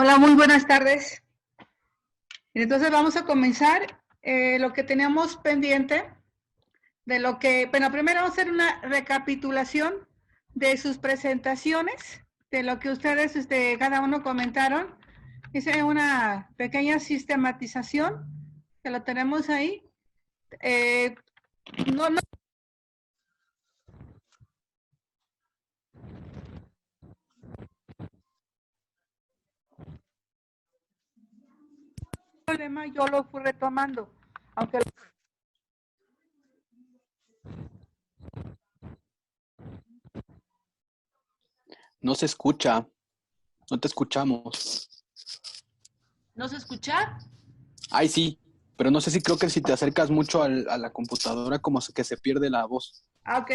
Hola, muy buenas tardes. Entonces vamos a comenzar lo que teníamos pendiente de lo que, bueno, primero vamos a hacer una recapitulación de sus presentaciones, de lo que ustedes, cada uno comentaron. Hice una pequeña sistematización, que lo tenemos ahí. No problema, yo lo fui retomando, aunque No se escucha, no te escuchamos. ¿No se escucha? Ay, sí, pero no sé si creo que si te acercas mucho a la computadora como que se pierde la voz. ok,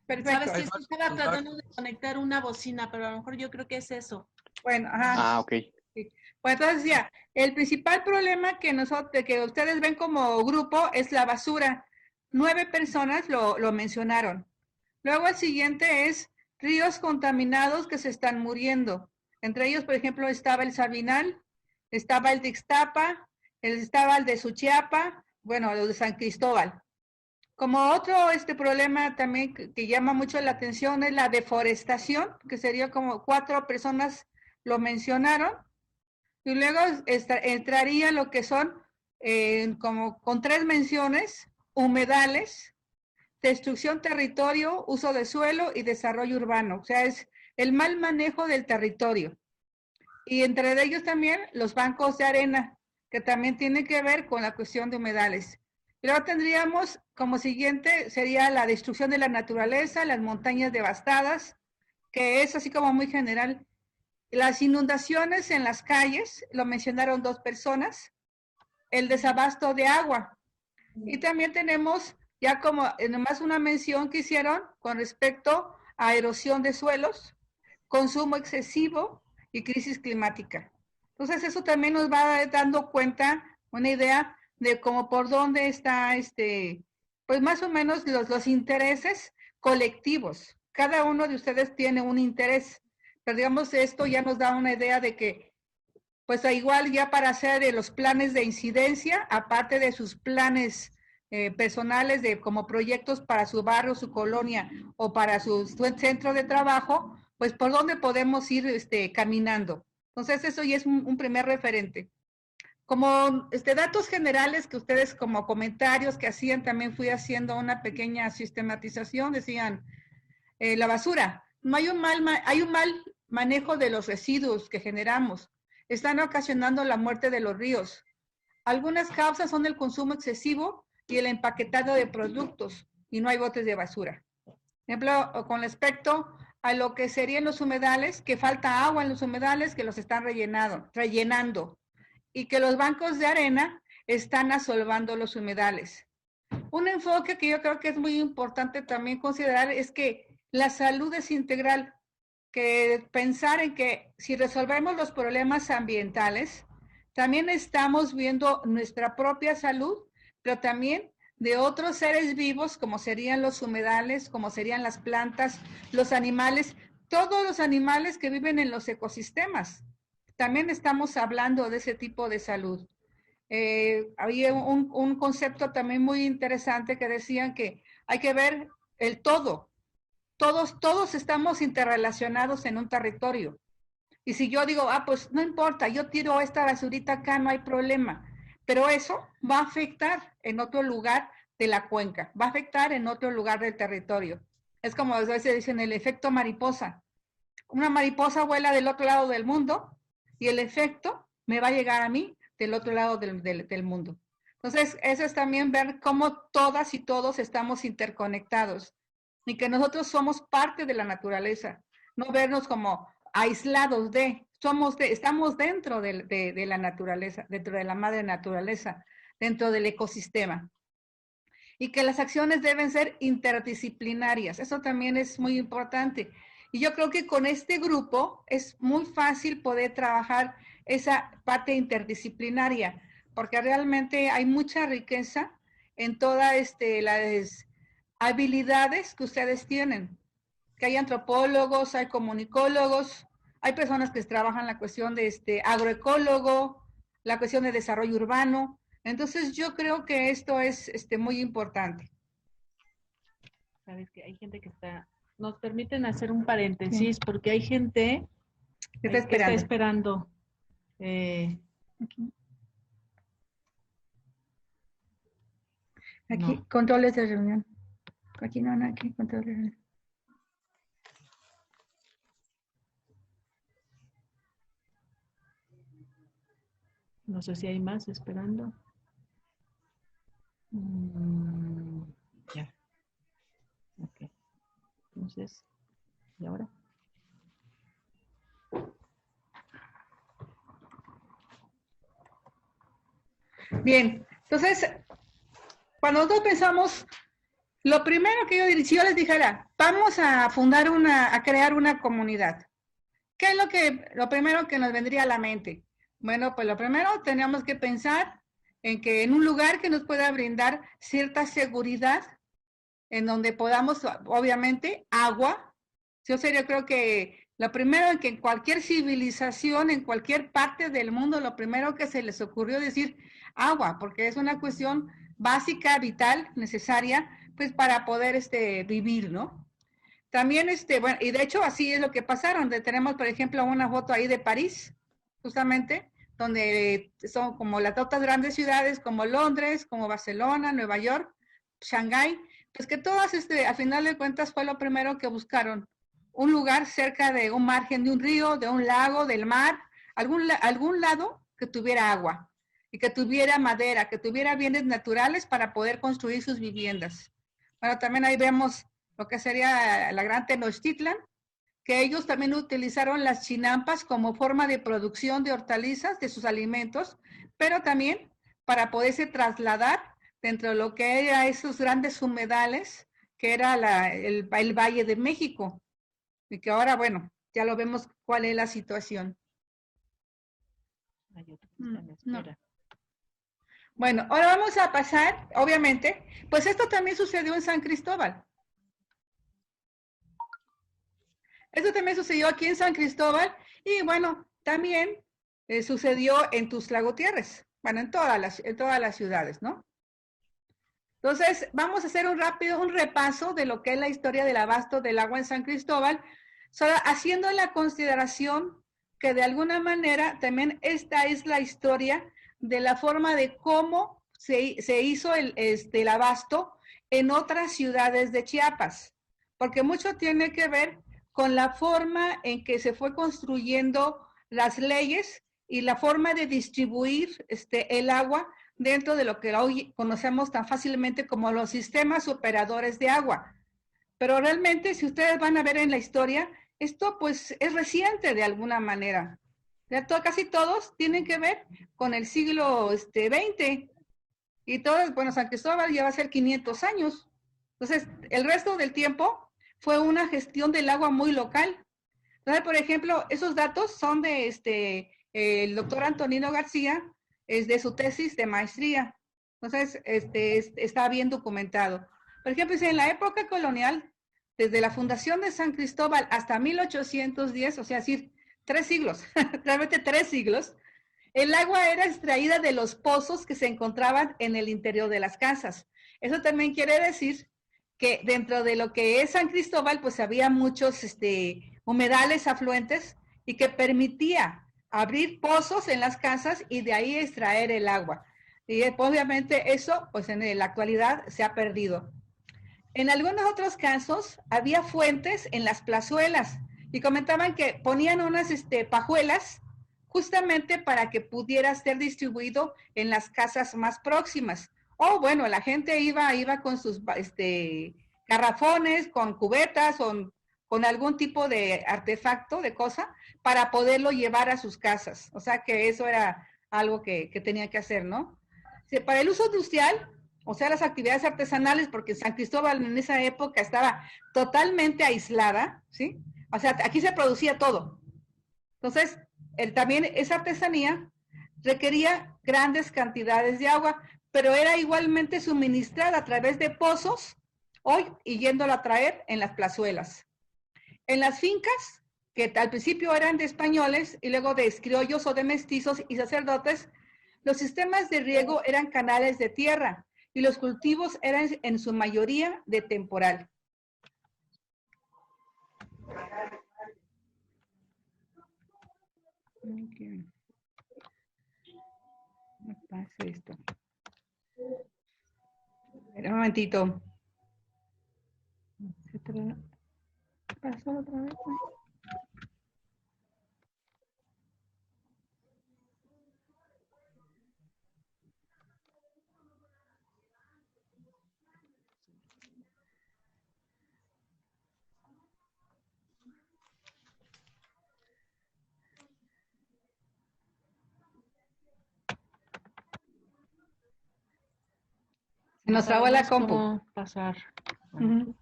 perfecto. ¿Sabes qué? Es que estaba tratando de conectar una bocina, pero a lo mejor yo creo que es eso. Bueno, ajá. Ok. Sí. Pues entonces ya, el principal problema que nosotros, que ustedes ven como grupo es la basura. 9 personas lo mencionaron. Luego el siguiente es ríos contaminados que se están muriendo. Entre ellos, por ejemplo, estaba el Sabinal, estaba el de Ixtapa, estaba el de Suchiapa, bueno, el de San Cristóbal. Como otro problema también que llama mucho la atención es la deforestación, que sería como 4 personas lo mencionaron. Y luego entraría lo que son, como con 3 menciones, humedales, destrucción territorio, uso de suelo y desarrollo urbano. O sea, es el mal manejo del territorio. Y entre ellos también los bancos de arena, que también tienen que ver con la cuestión de humedales. Y luego tendríamos como siguiente, sería la destrucción de la naturaleza, las montañas devastadas, que es así como muy general. Las inundaciones en las calles, lo mencionaron 2 personas, el desabasto de agua. Y también tenemos ya como nomás una mención que hicieron con respecto a erosión de suelos, consumo excesivo y crisis climática. Entonces eso también nos va dando cuenta, una idea de cómo por dónde está pues más o menos los intereses colectivos. Cada uno de ustedes tiene un interés, pero digamos esto ya nos da una idea de que pues igual ya para hacer los planes de incidencia, aparte de sus planes personales de como proyectos para su barrio, su colonia o para su centro de trabajo, pues por dónde podemos ir caminando. Entonces eso ya es un primer referente. Como datos generales que ustedes como comentarios que hacían, también fui haciendo una pequeña sistematización, decían, la basura. No hay hay un mal manejo de los residuos que generamos. Están ocasionando la muerte de los ríos. Algunas causas son el consumo excesivo y el empaquetado de productos y no hay botes de basura. Por ejemplo, con respecto a lo que serían los humedales, que falta agua en los humedales que los están rellenando y que los bancos de arena están asolvando los humedales. Un enfoque que yo creo que es muy importante también considerar es que la salud es integral, que pensar en que si resolvemos los problemas ambientales, también estamos viendo nuestra propia salud, pero también de otros seres vivos, como serían los humedales, como serían las plantas, los animales, todos los animales que viven en los ecosistemas. También estamos hablando de ese tipo de salud. Había un concepto también muy interesante que decían que hay que ver el todo. Todos estamos interrelacionados en un territorio. Y si yo digo, pues no importa, yo tiro esta basurita acá, no hay problema. Pero eso va a afectar en otro lugar de la cuenca, va a afectar en otro lugar del territorio. Es como a veces dicen el efecto mariposa. Una mariposa vuela del otro lado del mundo y el efecto me va a llegar a mí del otro lado del mundo. Entonces, eso es también ver cómo todas y todos estamos interconectados y que nosotros somos parte de la naturaleza, no vernos como aislados estamos dentro de la naturaleza, dentro de la madre naturaleza, dentro del ecosistema. Y que las acciones deben ser interdisciplinarias. Eso también es muy importante. Y yo creo que con este grupo es muy fácil poder trabajar esa parte interdisciplinaria, porque realmente hay mucha riqueza en todas las habilidades que ustedes tienen. Que hay antropólogos, hay comunicólogos, hay personas que trabajan la cuestión de agroecólogo, la cuestión de desarrollo urbano. Entonces yo creo que esto es muy importante. Sabes que hay gente que nos permiten hacer un paréntesis, porque hay gente ¿Qué que está está esperando? Aquí, No. controles de reunión. Aquí no, aquí, controles de reunión. No sé si hay más esperando. Ya. Ok. Entonces, ¿y ahora? Bien, entonces, cuando nosotros pensamos, lo primero que yo diría, si yo les dijera, vamos a fundar a crear una comunidad, ¿qué es lo primero que nos vendría a la mente? Bueno, pues lo primero tenemos que pensar en que en un lugar que nos pueda brindar cierta seguridad, en donde podamos, obviamente, agua. Yo creo que lo primero en que en cualquier civilización, en cualquier parte del mundo, lo primero que se les ocurrió decir agua, porque es una cuestión básica, vital, necesaria, pues para poder vivir, ¿no? También, bueno, y de hecho así es lo que pasaron. Tenemos, por ejemplo, una foto ahí de París, justamente, donde son como las otras grandes ciudades, como Londres, como Barcelona, Nueva York, Shanghái, pues que todas, a final de cuentas, fue lo primero que buscaron. Un lugar cerca de un margen de un río, de un lago, del mar, algún lado que tuviera agua y que tuviera madera, que tuviera bienes naturales para poder construir sus viviendas. Bueno, también ahí vemos lo que sería la gran Tenochtitlan, que ellos también utilizaron las chinampas como forma de producción de hortalizas, de sus alimentos, pero también para poderse trasladar dentro de lo que era esos grandes humedales, que era el Valle de México, y que ahora, bueno, ya lo vemos cuál es la situación. Hay otro que está en espera. No. Bueno, ahora vamos a pasar, obviamente, pues esto también sucedió en San Cristóbal. Esto también sucedió aquí en San Cristóbal y bueno, también sucedió en Tuxtla Gutiérrez, bueno, en todas las ciudades, ¿no? Entonces, vamos a hacer un repaso de lo que es la historia del abasto del agua en San Cristóbal, solo haciendo la consideración que de alguna manera también esta es la historia de la forma de cómo se hizo el abasto en otras ciudades de Chiapas, porque mucho tiene que ver con la forma en que se fue construyendo las leyes y la forma de distribuir el agua dentro de lo que hoy conocemos tan fácilmente como los sistemas operadores de agua. Pero realmente, si ustedes van a ver en la historia, esto pues es reciente de alguna manera. Casi todos tienen que ver con el siglo XX. Y todos, bueno, San Cristóbal ya va a ser 500 años. Entonces, el resto del tiempo fue una gestión del agua muy local. Entonces, por ejemplo, esos datos son de el doctor Antonino García, es de su tesis de maestría. Entonces, está bien documentado. Por ejemplo, en la época colonial, desde la fundación de San Cristóbal hasta 1810, o sea, decir, 3 siglos, realmente 3 siglos, el agua era extraída de los pozos que se encontraban en el interior de las casas. Eso también quiere decir que dentro de lo que es San Cristóbal, pues había muchos humedales afluentes y que permitía abrir pozos en las casas y de ahí extraer el agua. Y obviamente eso, pues en la actualidad se ha perdido. En algunos otros casos había fuentes en las plazuelas y comentaban que ponían unas pajuelas justamente para que pudiera ser distribuido en las casas más próximas. O bueno, la gente iba con sus garrafones, con cubetas o con algún tipo de artefacto, de cosa, para poderlo llevar a sus casas. O sea que eso era algo que tenía que hacer, ¿no? Para el uso industrial, o sea, las actividades artesanales, porque San Cristóbal en esa época estaba totalmente aislada, ¿sí? O sea, aquí se producía todo. Entonces, también esa artesanía requería grandes cantidades de agua, pero era igualmente suministrada a través de pozos, hoy y yéndola a traer en las plazuelas. En las fincas, que al principio eran de españoles y luego de criollos o de mestizos y sacerdotes, los sistemas de riego eran canales de tierra y los cultivos eran en su mayoría de temporal. Okay. Me pasa esto. Espera un momentito. ¿Pasó otra vez? Se nos trabó la compu. ¿Cómo pasar? Uh-huh.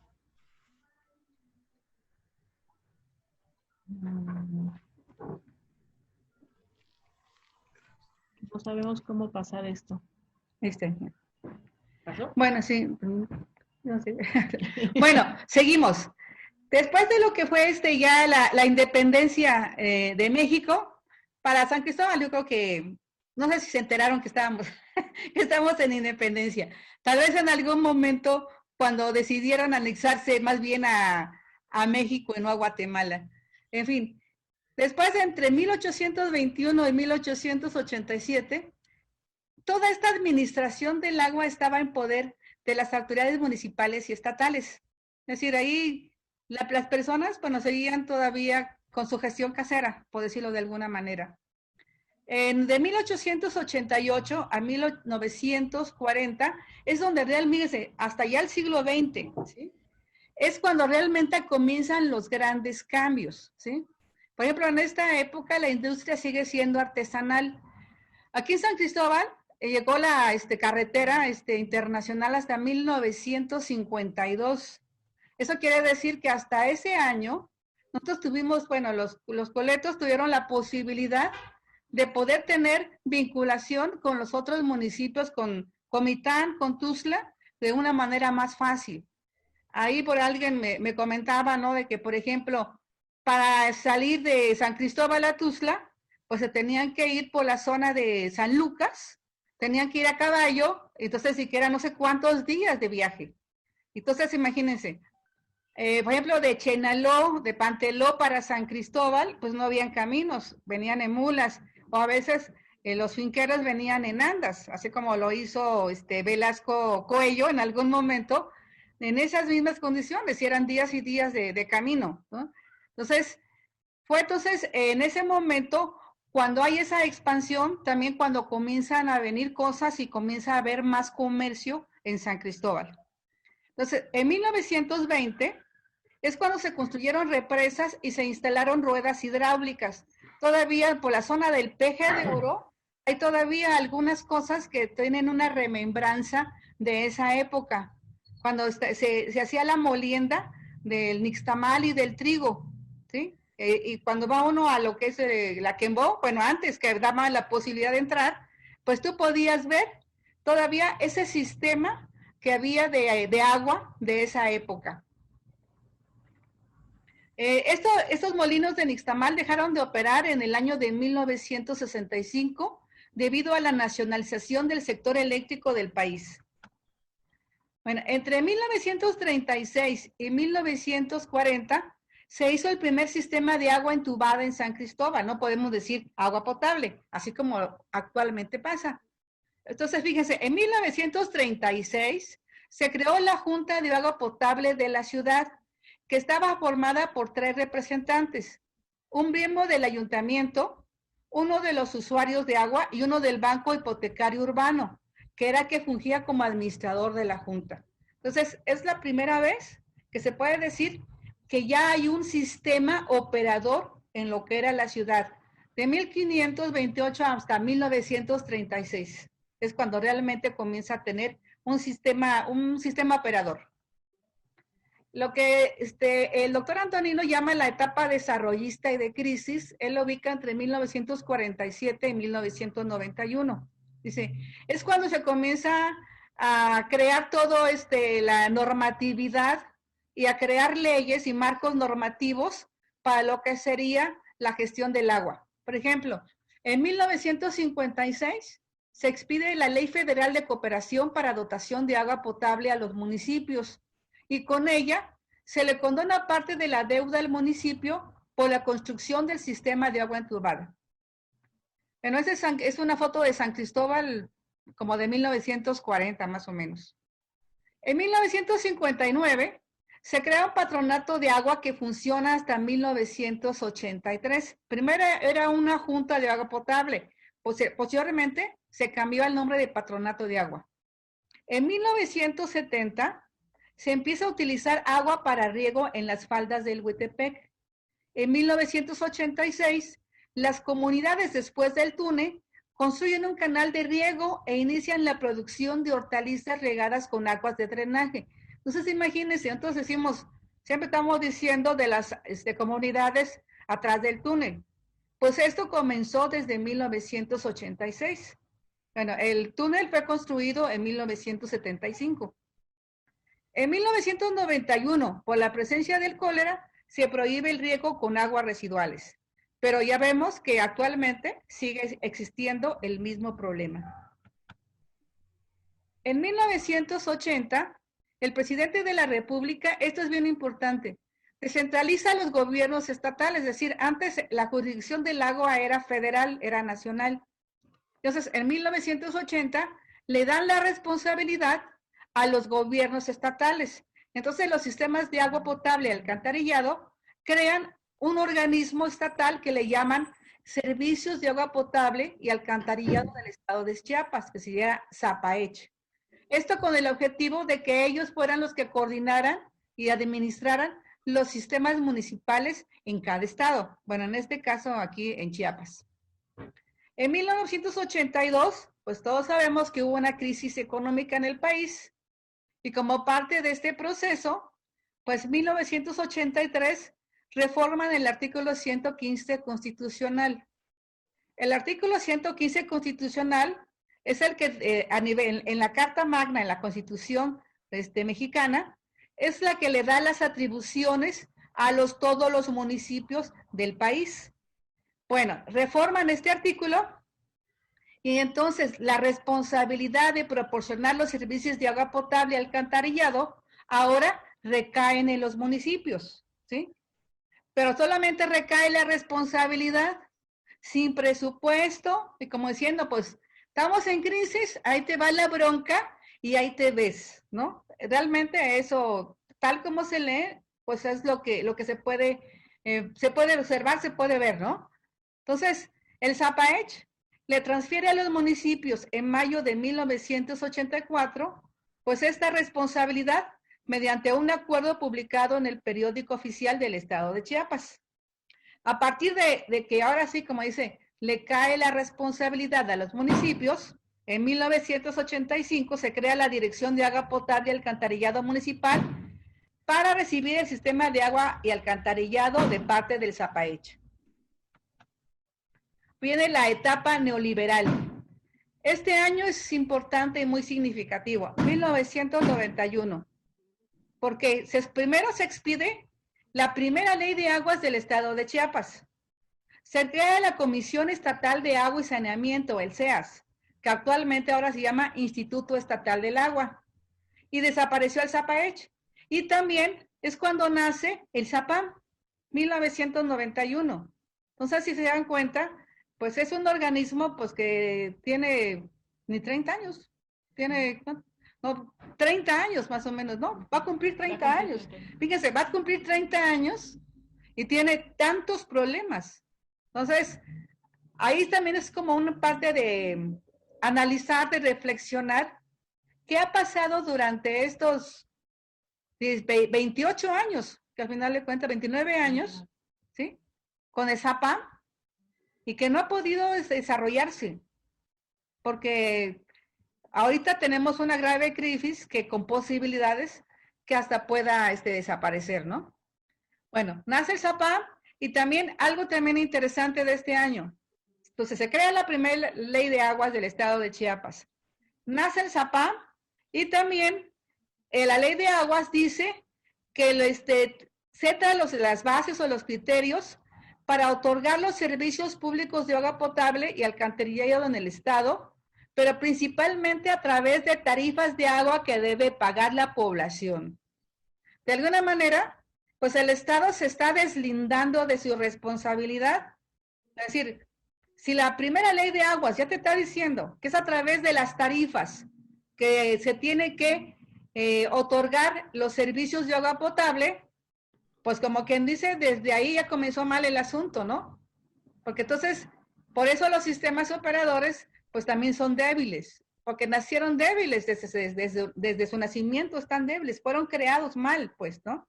No sabemos cómo pasar esto. ¿Pasó? Bueno, sí. No sé. Bueno, seguimos. Después de lo que fue ya la independencia de México, para San Cristóbal yo creo que, no sé si se enteraron que estamos en independencia. Tal vez en algún momento cuando decidieron anexarse más bien a México y no a Guatemala. En fin, después entre 1821 y 1887, toda esta administración del agua estaba en poder de las autoridades municipales y estatales. Es decir, ahí las personas, bueno, seguían todavía con su gestión casera, por decirlo de alguna manera. De 1888 a 1940 es donde realmente, hasta ya el siglo XX, ¿sí? Es cuando realmente comienzan los grandes cambios, ¿sí? Por ejemplo, en esta época la industria sigue siendo artesanal. Aquí en San Cristóbal llegó la carretera internacional hasta 1952. Eso quiere decir que hasta ese año nosotros tuvimos, bueno, los coletos tuvieron la posibilidad de poder tener vinculación con los otros municipios, con Comitán, con Tuxtla, de una manera más fácil. Ahí por alguien me comentaba, ¿no? De que, por ejemplo, para salir de San Cristóbal a Tuxtla, pues se tenían que ir por la zona de San Lucas, tenían que ir a caballo, entonces siquiera no sé cuántos días de viaje. Entonces, imagínense, por ejemplo, de Chenaló, de Panteló para San Cristóbal, pues no habían caminos, venían en mulas, o a veces los finqueros venían en andas, así como lo hizo Velasco Coello en algún momento, en esas mismas condiciones, y eran días y días de camino, ¿no? Entonces, fue en ese momento cuando hay esa expansión, también cuando comienzan a venir cosas y comienza a haber más comercio en San Cristóbal. Entonces, en 1920 es cuando se construyeron represas y se instalaron ruedas hidráulicas. Todavía por la zona del Peje de Oro hay todavía algunas cosas que tienen una remembranza de esa época, cuando se hacía la molienda del nixtamal y del trigo, ¿sí? Y cuando va uno a lo que es la Quembó, bueno, antes que daba la posibilidad de entrar, pues tú podías ver todavía ese sistema que había de agua de esa época. Estos molinos de nixtamal dejaron de operar en el año de 1965 debido a la nacionalización del sector eléctrico del país. Bueno, entre 1936 y 1940 se hizo el primer sistema de agua entubada en San Cristóbal. No podemos decir agua potable, así como actualmente pasa. Entonces, fíjense, en 1936 se creó la Junta de Agua Potable de la ciudad, que estaba formada por 3 representantes, un miembro del ayuntamiento, uno de los usuarios de agua y uno del Banco Hipotecario Urbano, que era que fungía como administrador de la Junta. Entonces, es la primera vez que se puede decir que ya hay un sistema operador en lo que era la ciudad, de 1528 hasta 1936. Es cuando realmente comienza a tener un sistema operador. Lo que el doctor Antonino llama la etapa desarrollista y de crisis, él lo ubica entre 1947 y 1991. Dice, es cuando se comienza a crear todo la normatividad y a crear leyes y marcos normativos para lo que sería la gestión del agua. Por ejemplo, en 1956 se expide la Ley Federal de Cooperación para Dotación de Agua Potable a los municipios y con ella se le condona parte de la deuda al municipio por la construcción del sistema de agua entubada. Bueno, es una foto de San Cristóbal como de 1940 más o menos. En 1959 se crea un patronato de agua que funciona hasta 1983. Primero era una junta de agua potable. Posteriormente se cambió el nombre de patronato de agua. En 1970 se empieza a utilizar agua para riego en las faldas del Huitepec. En 1986, las comunidades después del túnel construyen un canal de riego e inician la producción de hortalizas regadas con aguas de drenaje. Entonces, imagínense, entonces decimos, siempre estamos diciendo de las comunidades atrás del túnel. Pues esto comenzó desde 1986. Bueno, el túnel fue construido en 1975. En 1991, por la presencia del cólera, se prohíbe el riego con aguas residuales. Pero ya vemos que actualmente sigue existiendo el mismo problema. En 1980, el presidente de la República, esto es bien importante, descentraliza los gobiernos estatales, es decir, antes la jurisdicción del agua era federal, era nacional. Entonces, en 1980 le dan la responsabilidad a los gobiernos estatales. Entonces, los sistemas de agua potable y alcantarillado crean un organismo estatal que le llaman Servicios de Agua Potable y Alcantarillado del Estado de Chiapas, que sería SAPAECH. Esto con el objetivo de que ellos fueran los que coordinaran y administraran los sistemas municipales en cada estado. Bueno, en este caso aquí en Chiapas. En 1982, pues todos sabemos que hubo una crisis económica en el país y como parte de este proceso, pues 1983 reforman el artículo 115 constitucional. El artículo 115 constitucional es el que en la Carta Magna, en la Constitución mexicana, es la que le da las atribuciones a todos los municipios del país. Bueno, reforman este artículo y entonces la responsabilidad de proporcionar los servicios de agua potable y alcantarillado ahora recaen en los municipios, ¿sí? Pero solamente recae la responsabilidad, sin presupuesto, y como diciendo, pues, estamos en crisis, ahí te va la bronca y ahí te ves, ¿no? Realmente eso, tal como se lee, pues es lo que se puede observar, se puede ver, ¿no? Entonces, el SAPAECH le transfiere a los municipios en mayo de 1984, pues esta responsabilidad mediante un acuerdo publicado en el periódico oficial del estado de Chiapas. A partir de que ahora sí, como dice, le cae la responsabilidad a los municipios, en 1985 se crea la Dirección de Agua Potable y Alcantarillado Municipal para recibir el sistema de agua y alcantarillado de parte del SAPAECH. Viene la etapa neoliberal. Este año es importante y muy significativo, 1991. Porque primero se expide la primera ley de aguas del estado de Chiapas. Se crea la Comisión Estatal de Agua y Saneamiento, el CEAS, que actualmente ahora se llama Instituto Estatal del Agua. Y desapareció el SAPAECH. Y también es cuando nace el SAPAM, 1991. Entonces, si se dan cuenta, pues es un organismo pues que tiene ni 30 años. Tiene... No, 30 años más o menos, ¿no? Va a cumplir 30 años. Fíjense, va a cumplir 30 años y tiene tantos problemas. Entonces, ahí también es como una parte de analizar, de reflexionar qué ha pasado durante estos 28 años, que al final de cuentas 29 años, ¿sí? Con el SAPAM y que no ha podido desarrollarse porque ahorita tenemos una grave crisis que con posibilidades que hasta pueda desaparecer, ¿no? Bueno, nace el SAPAM y también algo también interesante de este año. Entonces se crea la primera ley de aguas del estado de Chiapas. Nace el SAPAM y también la ley de aguas dice que seta las bases o los criterios para otorgar los servicios públicos de agua potable y alcantarillado en el Estado, pero principalmente a través de tarifas de agua que debe pagar la población. De alguna manera, pues el Estado se está deslindando de su responsabilidad. Es decir, si la primera ley de aguas ya te está diciendo que es a través de las tarifas que se tiene que otorgar los servicios de agua potable, pues como quien dice, desde ahí ya comenzó mal el asunto, ¿no? Porque entonces, por eso los sistemas operadores, pues también son débiles, porque nacieron débiles desde su nacimiento, están débiles, fueron creados mal, pues, ¿no?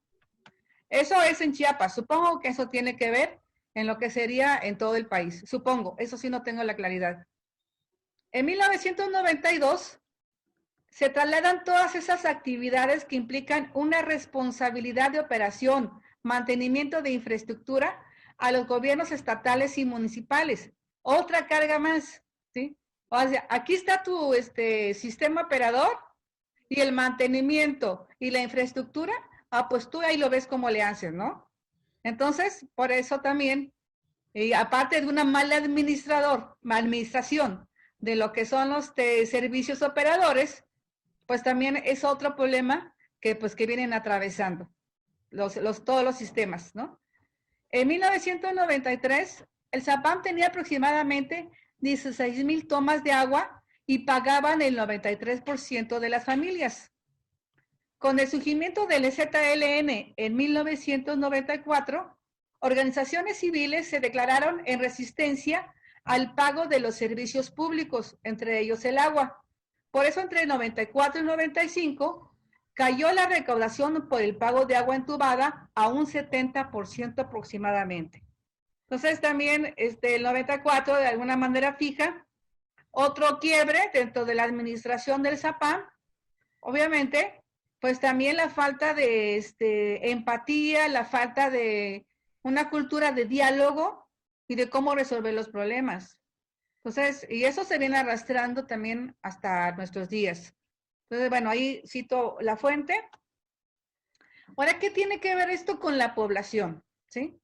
Eso es en Chiapas, supongo que eso tiene que ver en lo que sería en todo el país, supongo, eso sí no tengo la claridad. En 1992 se trasladan todas esas actividades que implican una responsabilidad de operación, mantenimiento de infraestructura a los gobiernos estatales y municipales. Otra carga más, ¿sí? O sea, aquí está tu sistema operador y el mantenimiento y la infraestructura, pues tú ahí lo ves cómo le haces, ¿no? Entonces, por eso también, aparte de una mala administración de lo que son los servicios operadores, pues también es otro problema que vienen atravesando todos los sistemas, ¿no? En 1993, el Zapam tenía aproximadamente 16,000 tomas de agua y pagaban el 93% de las familias. Con el surgimiento del EZLN en 1994, organizaciones civiles se declararon en resistencia al pago de los servicios públicos, entre ellos el agua. Por eso entre el 94 y 95 cayó la recaudación por el pago de agua entubada a un 70% aproximadamente. Entonces también el 94 de alguna manera fija otro quiebre dentro de la administración del Zapam. Obviamente, pues también la falta de empatía, la falta de una cultura de diálogo y de cómo resolver los problemas. Entonces, y eso se viene arrastrando también hasta nuestros días. Entonces, bueno, ahí cito la fuente. Ahora, ¿qué tiene que ver esto con la población? ¿Sí?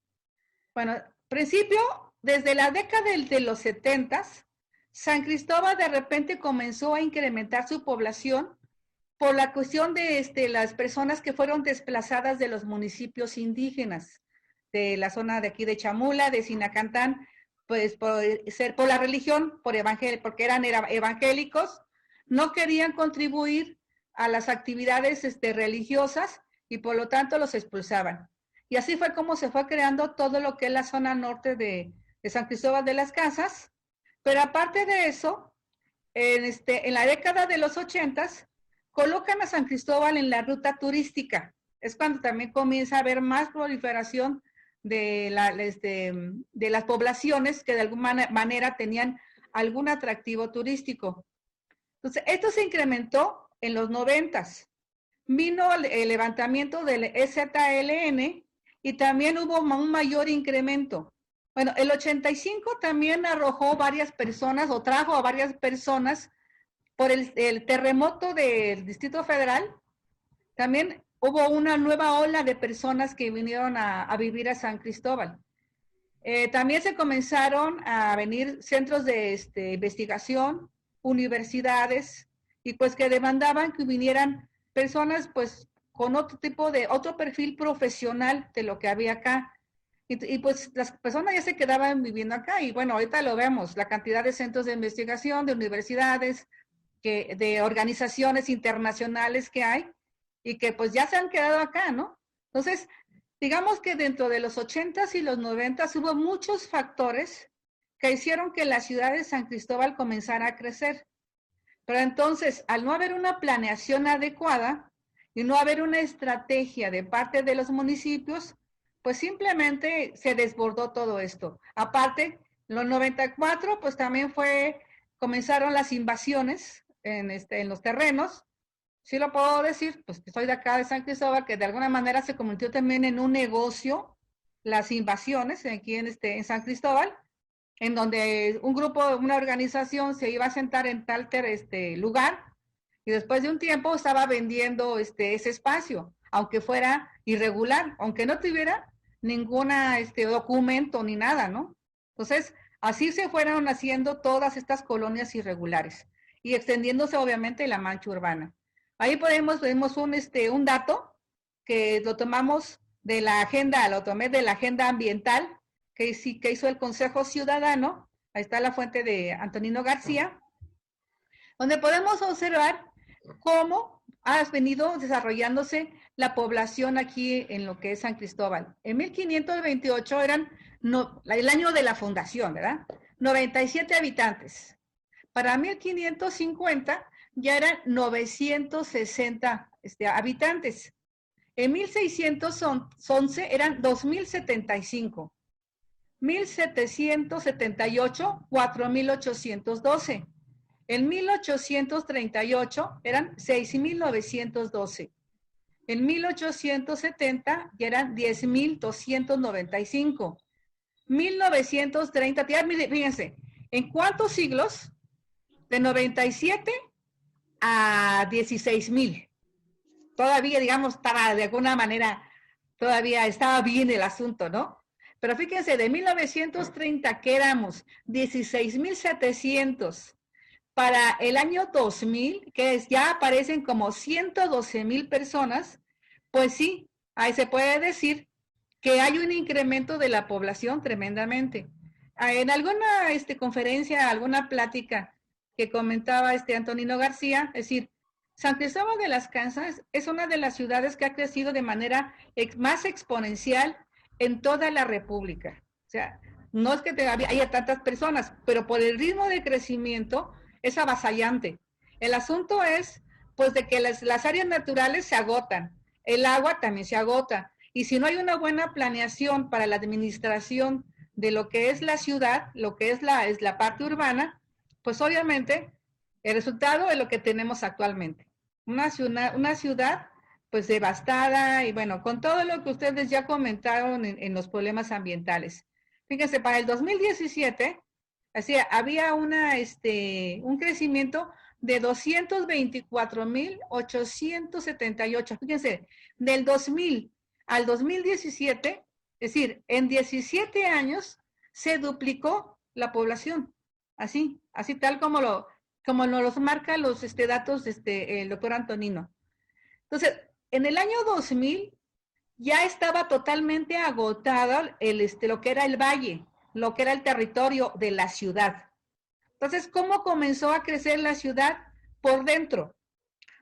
Bueno, principio, desde la década de los 70s, San Cristóbal de repente comenzó a incrementar su población por la cuestión de las personas que fueron desplazadas de los municipios indígenas, de la zona de aquí de Chamula, de Sinacantán, pues por la religión, porque eran evangélicos, no querían contribuir a las actividades religiosas y por lo tanto los expulsaban. Y así fue como se fue creando todo lo que es la zona norte de San Cristóbal de las Casas. Pero aparte de eso, en la década de los 80s, colocan a San Cristóbal en la ruta turística. Es cuando también comienza a haber más proliferación de las poblaciones que de alguna manera tenían algún atractivo turístico. Entonces, esto se incrementó en los 90s. Vino el levantamiento del EZLN y también hubo un mayor incremento. Bueno, el 85 también arrojó varias personas o trajo a varias personas por el terremoto del Distrito Federal. También hubo una nueva ola de personas que vinieron a vivir a San Cristóbal. También se comenzaron a venir centros de investigación, universidades, y pues que demandaban que vinieran personas pues con otro perfil profesional de lo que había acá. Y pues las personas ya se quedaban viviendo acá, y bueno, ahorita lo vemos, la cantidad de centros de investigación, de universidades, de organizaciones internacionales que hay, y que pues ya se han quedado acá, ¿no? Entonces, digamos que dentro de los 80s y los 90s hubo muchos factores que hicieron que la ciudad de San Cristóbal comenzara a crecer. Pero entonces, al no haber una planeación adecuada y no haber una estrategia de parte de los municipios, pues simplemente se desbordó todo esto. Aparte, en los 94, pues también comenzaron las invasiones en los terrenos. Sí lo puedo decir, pues que soy de acá de San Cristóbal, que de alguna manera se convirtió también en un negocio, las invasiones aquí en San Cristóbal, en donde un grupo, una organización se iba a sentar en tal lugar, y después de un tiempo estaba vendiendo ese espacio, aunque fuera irregular, aunque no tuviera ninguna documento ni nada, ¿no? Entonces, así se fueron haciendo todas estas colonias irregulares y extendiéndose obviamente la mancha urbana. Ahí vemos un dato que lo tomamos de la agenda, lo tomé de la agenda ambiental que hizo el Consejo Ciudadano. Ahí está la fuente de Antonino García, donde podemos observar cómo ha venido desarrollándose la población aquí en lo que es San Cristóbal. En 1528 el año de la fundación, ¿verdad? 97 habitantes. Para 1550 ya eran 960 habitantes. En 1611 eran 2075. 1778, 4812. En 1838 eran 6.912. En 1870 ya eran 10.295. 1930, fíjense, ¿en cuántos siglos? De 97 a 16.000. Todavía, digamos, estaba de alguna manera, todavía estaba bien el asunto, ¿no? Pero fíjense, de 1930 que éramos 16.700, para el año 2000, que ya aparecen como 112.000 personas, pues sí, ahí se puede decir que hay un incremento de la población tremendamente. En alguna conferencia, alguna plática que comentaba Antonino García, es decir, San Cristóbal de las Casas es una de las ciudades que ha crecido de manera más exponencial en toda la República. O sea, no es que haya tantas personas, pero por el ritmo de crecimiento es avasallante. El asunto es, pues, de que las áreas naturales se agotan, el agua también se agota, y si no hay una buena planeación para la administración de lo que es la ciudad, lo que es la parte urbana, pues obviamente el resultado es lo que tenemos actualmente. Una ciudad pues devastada y bueno, con todo lo que ustedes ya comentaron en los problemas ambientales. Fíjense, para el 2017, así, había un crecimiento de 224.878. Fíjense, del 2000 al 2017, es decir, en 17 años se duplicó la población, así tal como nos los marca los datos el doctor Antonino. Entonces, en el año 2000 ya estaba totalmente agotado lo que era el valle, lo que era el territorio de la ciudad. Entonces, ¿cómo comenzó a crecer la ciudad? Por dentro.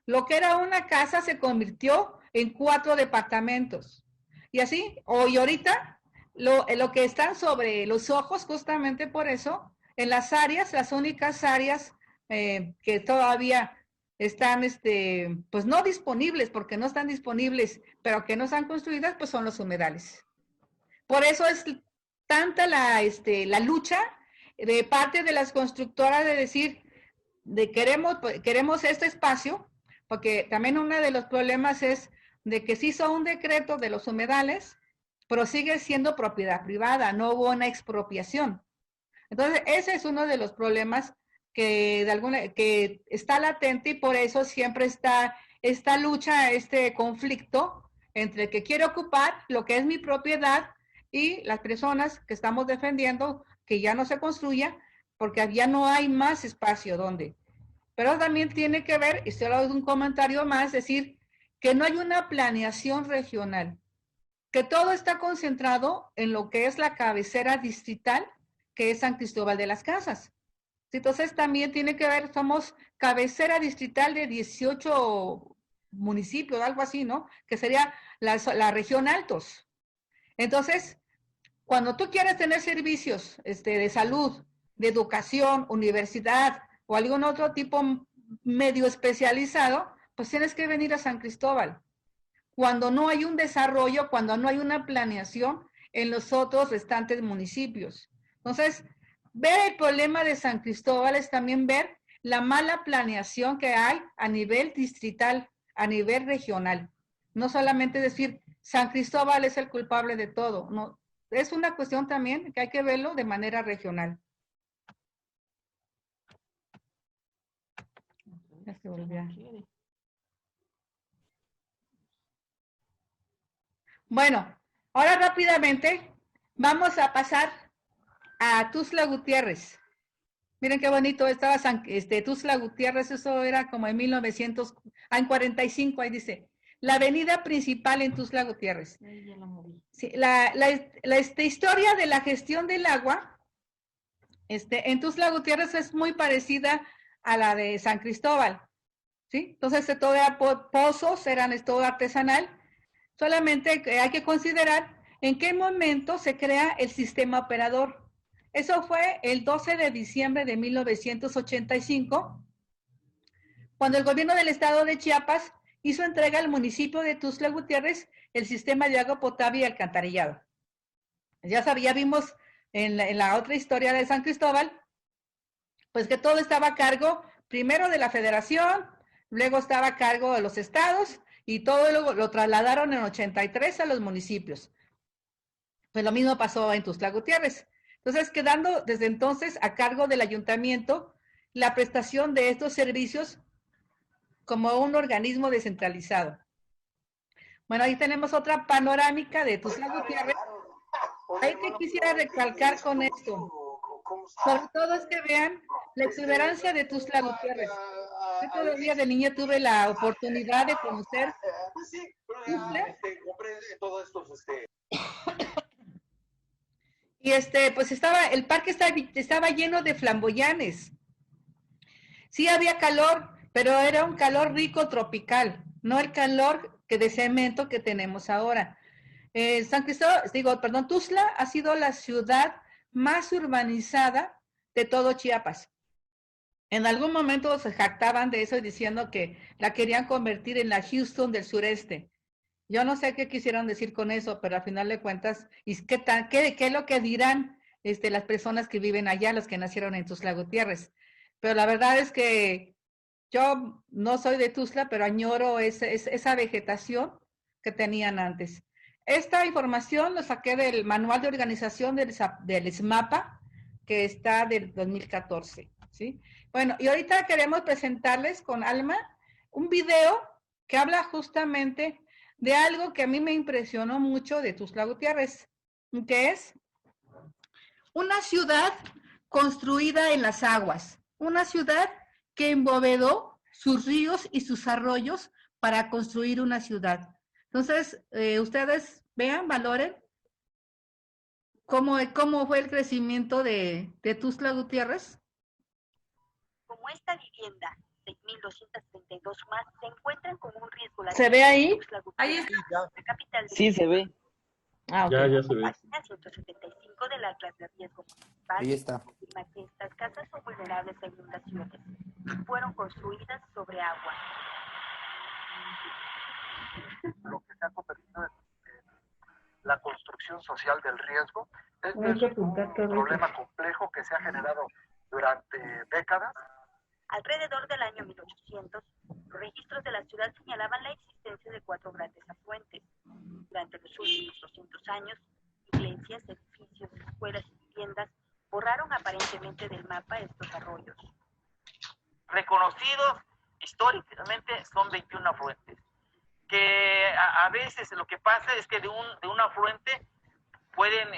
Lo que era una casa se convirtió en 4 departamentos. Y así, y ahorita, lo que están sobre los ojos, justamente por eso, en las áreas, las únicas áreas que todavía están, pues no disponibles, porque no están disponibles, pero que no están construidas, pues son los humedales. Por eso es tanta la lucha de parte de las constructoras de decir, queremos este espacio, porque también uno de los problemas es de que se hizo un decreto de los humedales, pero sigue siendo propiedad privada, no hubo una expropiación. Entonces, ese es uno de los problemas que está latente y por eso siempre está esta lucha, este conflicto entre el que quiere ocupar lo que es mi propiedad y las personas que estamos defendiendo que ya no se construya porque ya no hay más espacio donde. Pero también tiene que ver, y se lo hago un comentario más, decir que no hay una planeación regional, que todo está concentrado en lo que es la cabecera distrital, que es San Cristóbal de las Casas. Entonces también tiene que ver, somos cabecera distrital de 18 municipios, algo así, ¿no? Que sería la región Altos. Entonces, cuando tú quieres tener servicios de salud, de educación, universidad o algún otro tipo medio especializado, pues tienes que venir a San Cristóbal. Cuando no hay un desarrollo, cuando no hay una planeación en los otros restantes municipios. Entonces, ver el problema de San Cristóbal es también ver la mala planeación que hay a nivel distrital, a nivel regional. No solamente decir, San Cristóbal es el culpable de todo, no. Es una cuestión también que hay que verlo de manera regional. Ya se volvió. Bueno, ahora rápidamente vamos a pasar a Tuxtla Gutiérrez. Miren qué bonito estaba Tuxtla Gutiérrez, eso era como en 1900, en 45, ahí dice, la avenida principal en Tuxtla Gutiérrez. Ahí ya la moví. Sí, historia de la gestión del agua en Tuxtla Gutiérrez es muy parecida a la de San Cristóbal, ¿sí? Entonces todo era pozos, eran todo artesanal, solamente hay que considerar en qué momento se crea el sistema operador. Eso fue el 12 de diciembre de 1985, cuando el gobierno del estado de Chiapas hizo entrega al municipio de Tuxtla Gutiérrez el sistema de agua potable y alcantarillado. Ya vimos en la otra historia de San Cristóbal, pues que todo estaba a cargo primero de la federación, luego estaba a cargo de los estados y todo lo trasladaron en 83 a los municipios. Pues lo mismo pasó en Tuxtla Gutiérrez. Entonces, quedando desde entonces a cargo del ayuntamiento la prestación de estos servicios como un organismo descentralizado. Bueno, ahí tenemos otra panorámica de Tuxtla Gutiérrez. Hay que quisiera recalcar con esto. Sobre todo es que vean la exuberancia de Tuxtla Gutiérrez. Yo todavía de niña tuve la oportunidad de conocer Tuxtla. Y pues el parque estaba lleno de flamboyanes. Sí había calor, pero era un calor rico tropical, no el calor de cemento que tenemos ahora. Tuxtla ha sido la ciudad más urbanizada de todo Chiapas. En algún momento se jactaban de eso diciendo que la querían convertir en la Houston del sureste. Yo no sé qué quisieron decir con eso, pero al final de cuentas, ¿qué es lo que dirán las personas que viven allá, los que nacieron en Tuxtla Gutiérrez? Pero la verdad es que yo no soy de Tuxtla, pero añoro esa vegetación que tenían antes. Esta información lo saqué del manual de organización del SMAPA, que está del 2014, ¿sí? Bueno, y ahorita queremos presentarles con Alma un video que habla justamente de algo que a mí me impresionó mucho de Tuxtla Gutiérrez, que es una ciudad construida en las aguas, una ciudad que embovedó sus ríos y sus arroyos para construir una ciudad. Entonces, ustedes vean, valoren cómo fue el crecimiento de Tuxtla Gutiérrez. Como esta vivienda, 6.232 más, se encuentran con un riesgo latente. ¿Se ve ahí? Ahí está. La capital Sí, se ve. Ah, okay. Ya se ve. Página 175 de la Atlas de Riesgo Municipal Ahí está. afirma que estas casas son vulnerables a inundaciones y fueron construidas sobre agua. Lo que se ha convertido en la construcción social del riesgo. Este es un problema complejo que se ha generado durante décadas. Alrededor del año 1800, los registros de la ciudad señalaban la existencia de 4 grandes afluentes. Durante los últimos 200 años, iglesias, edificios, escuelas y viviendas borraron aparentemente del mapa estos arroyos. Reconocidos históricamente son 21 afluentes, que a veces lo que pasa es que de un afluente pueden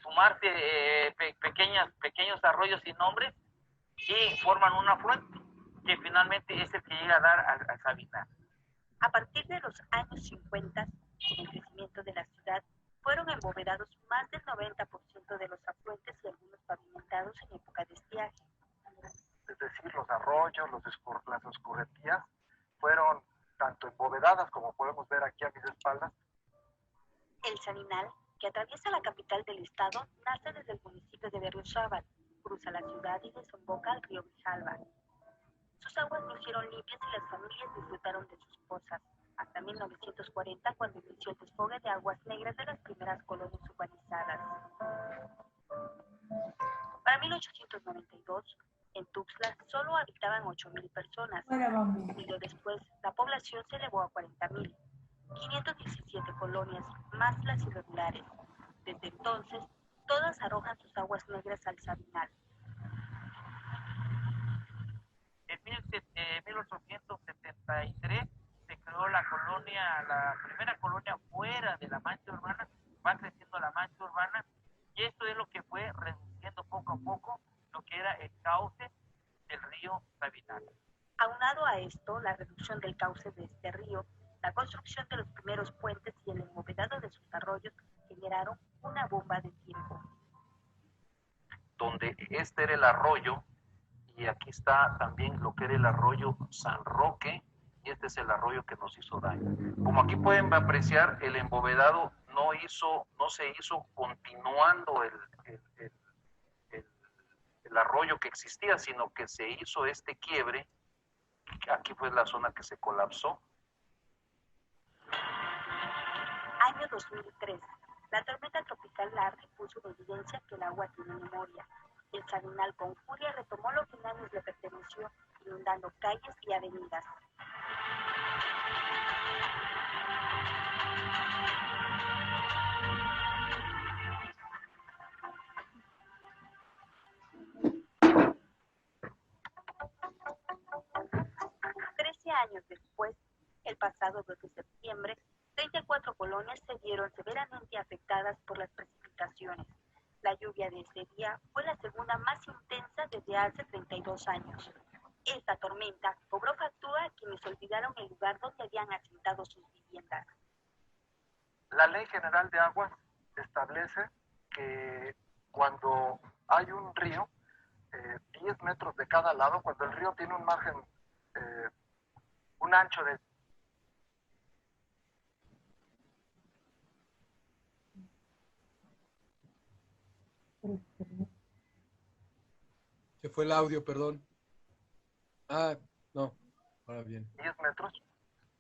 sumarse pequeños arroyos sin nombre y forman un afluente, que finalmente es el que llega a dar al Sabinar. A partir de los años 50, con el crecimiento de la ciudad, fueron embovedados más del 90% de los afluentes y algunos pavimentados en época de estiaje. Es decir, los arroyos, las escorrentías fueron tanto embovedadas, como podemos ver aquí a mis espaldas. El Salinal, que atraviesa la capital del estado, nace desde el municipio de Berriozábal, cruza la ciudad y desemboca al río Grijalva. Sus aguas lucieron limpias y las familias disfrutaron de sus pozas, hasta 1940, cuando inició el desfogue de aguas negras de las primeras colonias urbanizadas. Para 1892, en Tuxtla solo habitaban 8.000 personas. Siglo después, la población se elevó a 40.000. 517 colonias, más las irregulares. Desde entonces, todas arrojan sus aguas negras al Sabinar. En 1873 se creó la primera colonia fuera de la mancha urbana, va creciendo la mancha urbana, y esto es lo que fue reduciendo poco a poco lo que era el cauce del río Sabinal. Aunado a esto, la reducción del cauce de este río, la construcción de los primeros puentes y el embovedado de sus arroyos generaron una bomba de tiempo. Donde este era el arroyo, y aquí está también lo que era el arroyo San Roque, y este es el arroyo que nos hizo daño. Como aquí pueden apreciar, el embovedado no se hizo continuando el arroyo que existía, sino que se hizo este quiebre. Aquí fue la zona que se colapsó. Año 2003. La tormenta tropical Larry puso en evidencia que el agua tiene memoria. El Sabinal con furia retomó lo que en años le perteneció, inundando calles y avenidas. Años después, el pasado 2 de septiembre, 34 colonias se vieron severamente afectadas por las precipitaciones. La lluvia de ese día fue la segunda más intensa desde hace 32 años. Esta tormenta cobró factura a quienes olvidaron el lugar donde habían asentado sus viviendas. La Ley General de Aguas establece que cuando hay un río, 10 metros de cada lado, cuando el río tiene un margen, un ancho de... Se fue el audio, perdón. Ah, no, ahora bien. 10 metros,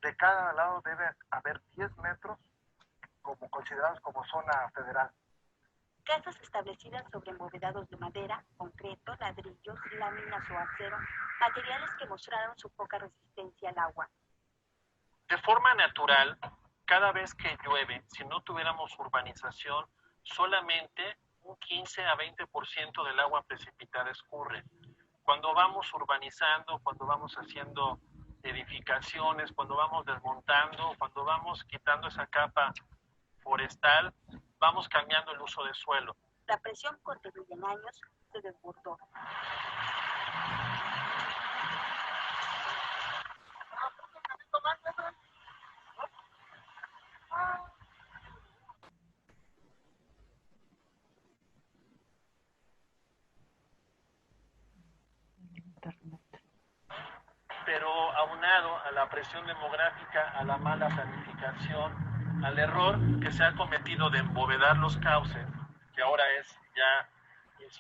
de cada lado debe haber 10 metros como considerados como zona federal. Casas establecidas sobre embovedados de madera, concreto, ladrillos, láminas o acero, materiales que mostraron su poca resistencia al agua. De forma natural, cada vez que llueve, si no tuviéramos urbanización, solamente un 15 a 20% del agua precipitada escurre. Cuando vamos urbanizando, cuando vamos haciendo edificaciones, cuando vamos desmontando, cuando vamos quitando esa capa forestal, vamos cambiando el uso de suelo. La presión contenida en años se desbordó. Pero aunado a la presión demográfica, a la mala planificación, al error que se ha cometido de embovedar los cauces, que ahora es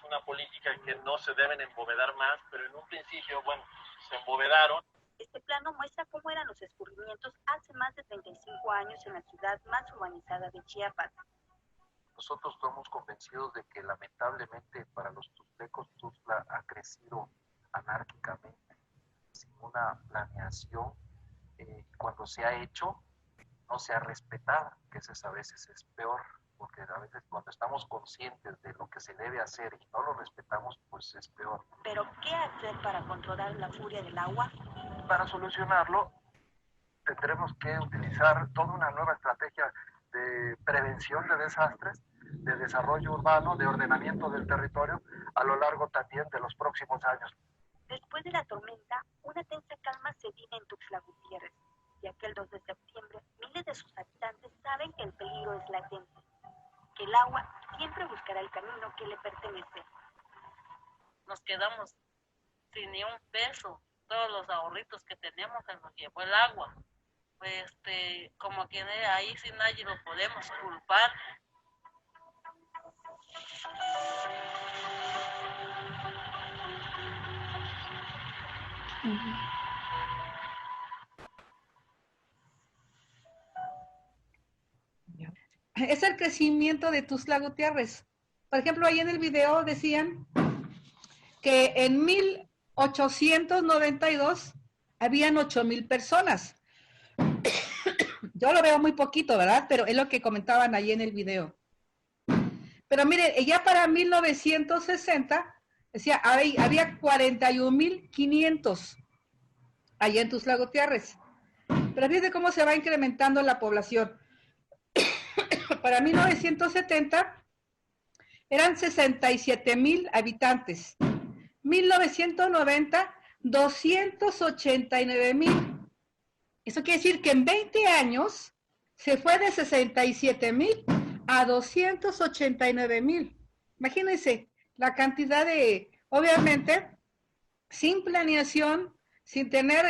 una política que no se deben embovedar más, pero en un principio, bueno, se embovedaron. Este plano muestra cómo eran los escurrimientos hace más de 35 años en la ciudad más urbanizada de Chiapas. Nosotros estamos convencidos de que lamentablemente para los tuxtecos Tuxtla ha crecido anárquicamente, sin una planeación. Cuando se ha hecho, no se ha respetado, que eso a veces es peor, porque a veces cuando estamos conscientes de lo que se debe hacer y no lo respetamos, pues es peor. ¿Pero qué hacer para controlar la furia del agua? Para solucionarlo, tendremos que utilizar toda una nueva estrategia de prevención de desastres, de desarrollo urbano, de ordenamiento del territorio, a lo largo también de los próximos años. Después de la tormenta, una tensa calma se vive en Tuxtla Gutiérrez, y aquel 2 de septiembre, miles de sus habitantes saben que el peligro es latente, que el agua siempre buscará el camino que le pertenece. Nos quedamos sin ni un peso, todos los ahorritos que tenemos se nos llevó el agua. Pues como que ahí sí nadie lo podemos culpar. Es el crecimiento de Tuxtla Gutiérrez. Por ejemplo, ahí en el video decían que en 1892 habían 8,000 personas. Yo lo veo muy poquito, ¿verdad? Pero es lo que comentaban ahí en el video. Pero miren, ya para 1960, decía, había 41,500. allá en Tuxtla Gutiérrez. Pero fíjate cómo se va incrementando la población. Para 1970 eran 67,000 habitantes. 1990, 289,000. Eso quiere decir que en 20 años se fue de 67,000 a 289,000. Imagínense la cantidad de, obviamente, sin planeación, sin tener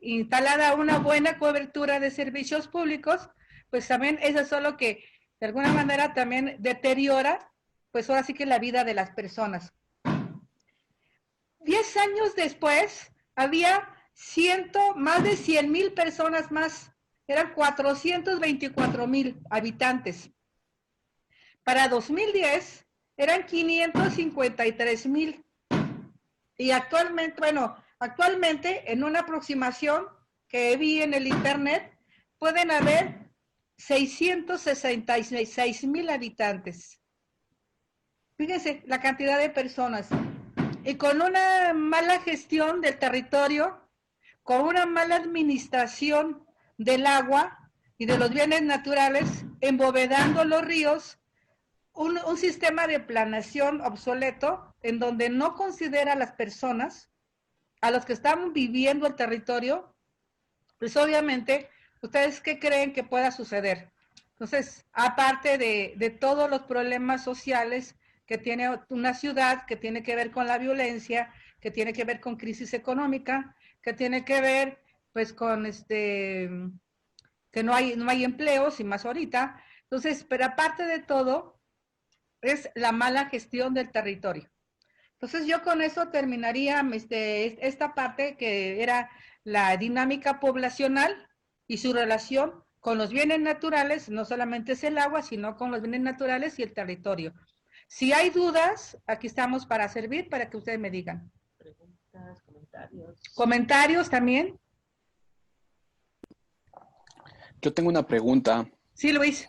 instalada una buena cobertura de servicios públicos, pues también eso es lo que de alguna manera también deteriora, pues ahora sí que la vida de las personas. 10 años después había más de 100,000 personas más, eran 424,000 habitantes. Para 2010 eran 553,000. Y actualmente en una aproximación que vi en el internet, pueden haber 666,000 habitantes. Fíjense la cantidad de personas. Y con una mala gestión del territorio, con una mala administración del agua y de los bienes naturales, embovedando los ríos, un sistema de planeación obsoleto en donde no considera a las personas, a los que están viviendo el territorio, pues obviamente, ¿ustedes qué creen que pueda suceder? Entonces, aparte de todos los problemas sociales que tiene una ciudad, que tiene que ver con la violencia, que tiene que ver con crisis económica, que tiene que ver pues con que no hay empleos y más ahorita. Entonces, pero aparte de todo, es la mala gestión del territorio. Entonces, yo con eso terminaría esta parte que era la dinámica poblacional y su relación con los bienes naturales, no solamente es el agua, sino con los bienes naturales y el territorio. Si hay dudas, aquí estamos para servir, para que ustedes me digan. Preguntas, comentarios. ¿Comentarios también? Yo tengo una pregunta. Sí, Luis.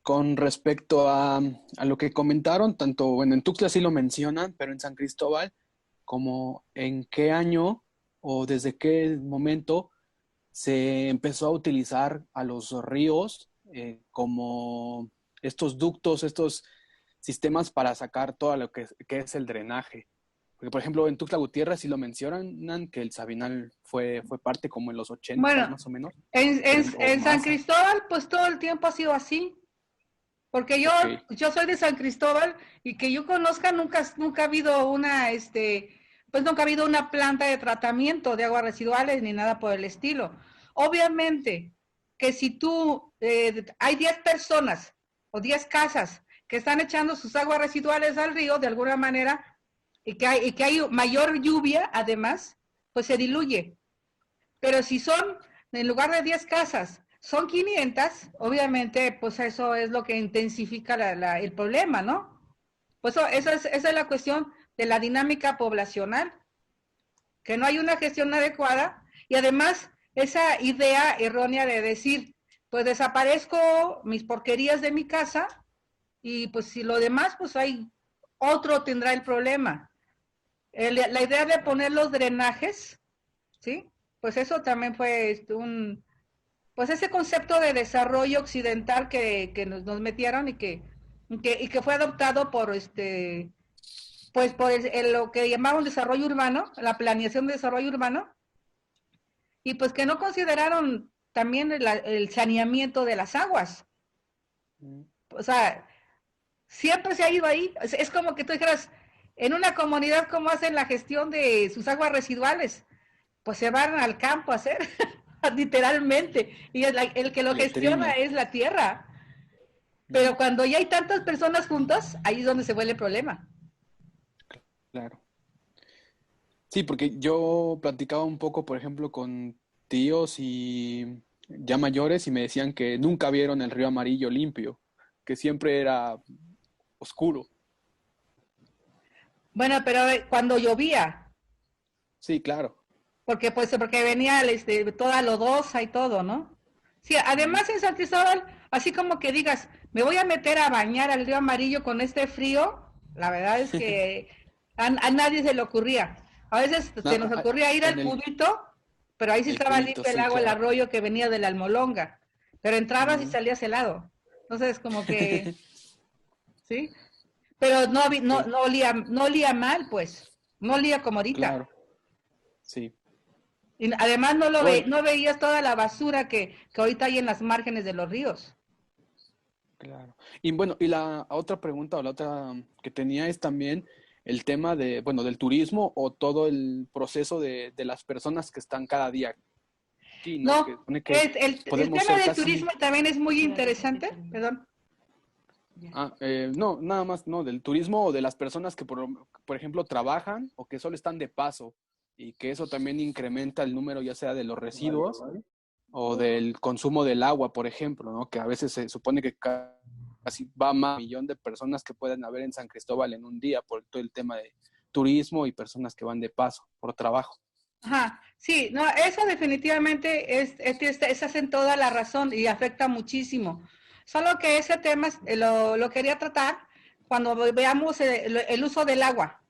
Con respecto a lo que comentaron, tanto, bueno, en Tuxtla sí lo mencionan, pero en San Cristóbal, como en qué año o desde qué momento se empezó a utilizar a los ríos como estos ductos, estos sistemas para sacar todo lo que es el drenaje. Porque, por ejemplo, en Tuxtla Gutiérrez sí lo mencionan, que el Sabinal fue parte como en los 80, bueno, más o menos. En San Cristóbal, pues todo el tiempo ha sido así. Porque yo soy de San Cristóbal y que yo conozca, nunca ha habido nunca ha habido una planta de tratamiento de aguas residuales ni nada por el estilo. Obviamente que si hay 10 personas o 10 casas que están echando sus aguas residuales al río de alguna manera y que hay mayor lluvia, además, pues se diluye. Pero si en lugar de 10 casas, son 500, obviamente, pues eso es lo que intensifica el problema, ¿no? Pues esa es la cuestión de la dinámica poblacional, que no hay una gestión adecuada y además esa idea errónea de decir, pues desaparezco mis porquerías de mi casa y pues si lo demás, pues otro tendrá el problema. La idea de poner los drenajes, ¿sí? Pues eso también fue pues ese concepto de desarrollo occidental que nos metieron y que fue adoptado por pues por lo que llamaban desarrollo urbano, la planeación de desarrollo urbano, y pues que no consideraron también el saneamiento de las aguas. O sea, siempre se ha ido ahí. Es como que tú dijeras, en una comunidad, ¿cómo hacen la gestión de sus aguas residuales? Pues se van al campo a hacer, literalmente, y el que lo gestiona es la tierra. Pero cuando ya hay tantas personas juntas, ahí es donde se vuelve el problema. Claro. Sí, porque yo platicaba un poco, por ejemplo, con tíos y ya mayores y me decían que nunca vieron el río Amarillo limpio, que siempre era oscuro. Bueno, pero cuando llovía. Sí, claro. Porque venía toda lodosa y todo, ¿no? Sí, además en San Cristóbal, así como que digas, me voy a meter a bañar al río Amarillo con este frío, la verdad es que a nadie se le ocurría. A veces se nos ocurría ir al cubito pero ahí sí El estaba culito, limpio el sí, agua, el claro. arroyo que venía de la Almolonga, pero entrabas y Ujú. salías helado. Entonces, como que, ¿sí? Pero Ok, no olía mal, pues, no olía como ahorita. claro, sí. Y además Oye, no veías toda la basura que ahorita hay en las márgenes de los ríos. claro. Y bueno, y la otra pregunta o la otra que tenía es también el tema de, bueno, del turismo o todo el proceso de las personas que están cada día aquí, ¿no? Que No, supone que el podemos tema ser del casi, turismo también es muy interesante, perdón. no, nada más, no, del turismo o de las personas que, por ejemplo, trabajan o que solo están de paso y que eso también incrementa el número ya sea de los residuos o del consumo del agua, por ejemplo, ¿no? Que a veces se supone que casi va más de 1 millón de personas que pueden haber en San Cristóbal en un día por todo el tema de turismo y personas que van de paso por trabajo. Ajá, sí, no, eso definitivamente estás en toda la razón y afecta muchísimo. Solo que ese tema lo quería tratar cuando veamos el uso del agua,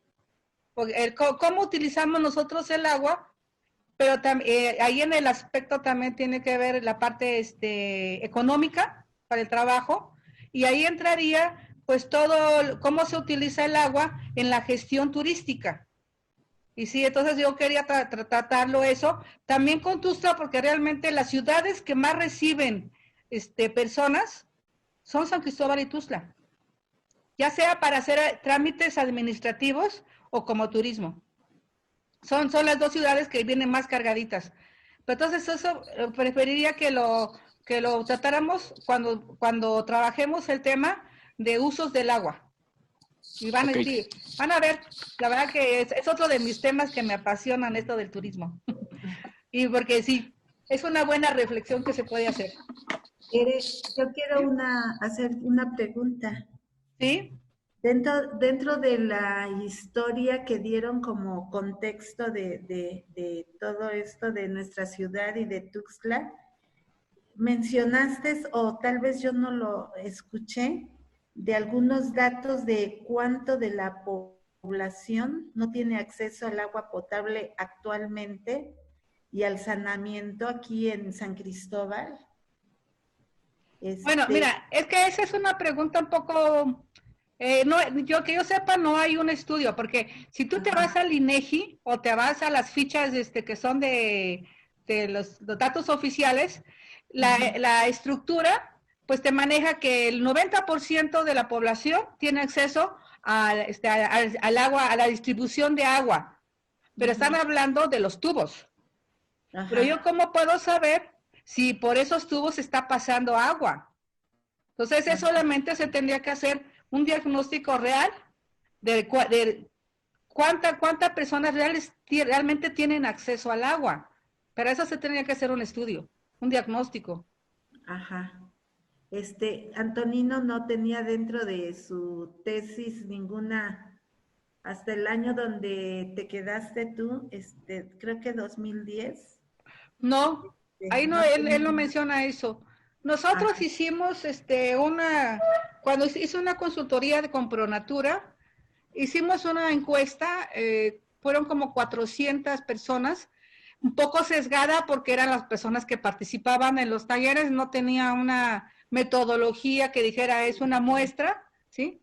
porque cómo utilizamos nosotros el agua, pero ahí en el aspecto también tiene que ver la parte económica para el trabajo, y ahí entraría pues todo cómo se utiliza el agua en la gestión turística. Y sí, entonces yo quería tratarlo eso, también con Tuxtla, porque realmente las ciudades que más reciben personas son San Cristóbal y Tuxtla, ya sea para hacer trámites administrativos o como turismo. Son las dos ciudades que vienen más cargaditas. Pero entonces eso preferiría que lo tratáramos cuando trabajemos el tema de usos del agua. Y Ok, van a ver, la verdad que es otro de mis temas que me apasionan, esto del turismo. Y porque sí, es una buena reflexión que se puede hacer. Yo quiero hacer una pregunta. ¿Sí? Dentro de la historia que dieron como contexto de todo esto de nuestra ciudad y de Tuxtla, mencionaste, o tal vez yo no lo escuché, de algunos datos de cuánto de la población no tiene acceso al agua potable actualmente y al saneamiento aquí en San Cristóbal. Bueno, mira, es que esa es una pregunta un poco, que yo sepa, no hay un estudio, porque si tú te vas al INEGI o te vas a las fichas que son de los datos oficiales, la estructura, pues te maneja que el 90% de la población tiene acceso al agua, a la distribución de agua, pero están hablando de los tubos. Pero yo, ¿cómo puedo saber si por esos tubos está pasando agua? Entonces, solamente se tendría que hacer un diagnóstico real de cuántas personas realmente tienen acceso al agua. Para eso se tendría que hacer un estudio, un diagnóstico. Ajá. Antonino no tenía dentro de su tesis ninguna, hasta el año donde te quedaste tú, creo que 2010. No, ahí no, él no menciona eso. Nosotros hicimos cuando hizo una consultoría de Compronatura, hicimos una encuesta, fueron como 400 personas, un poco sesgada porque eran las personas que participaban en los talleres, no tenía una metodología que dijera es una muestra, ¿sí?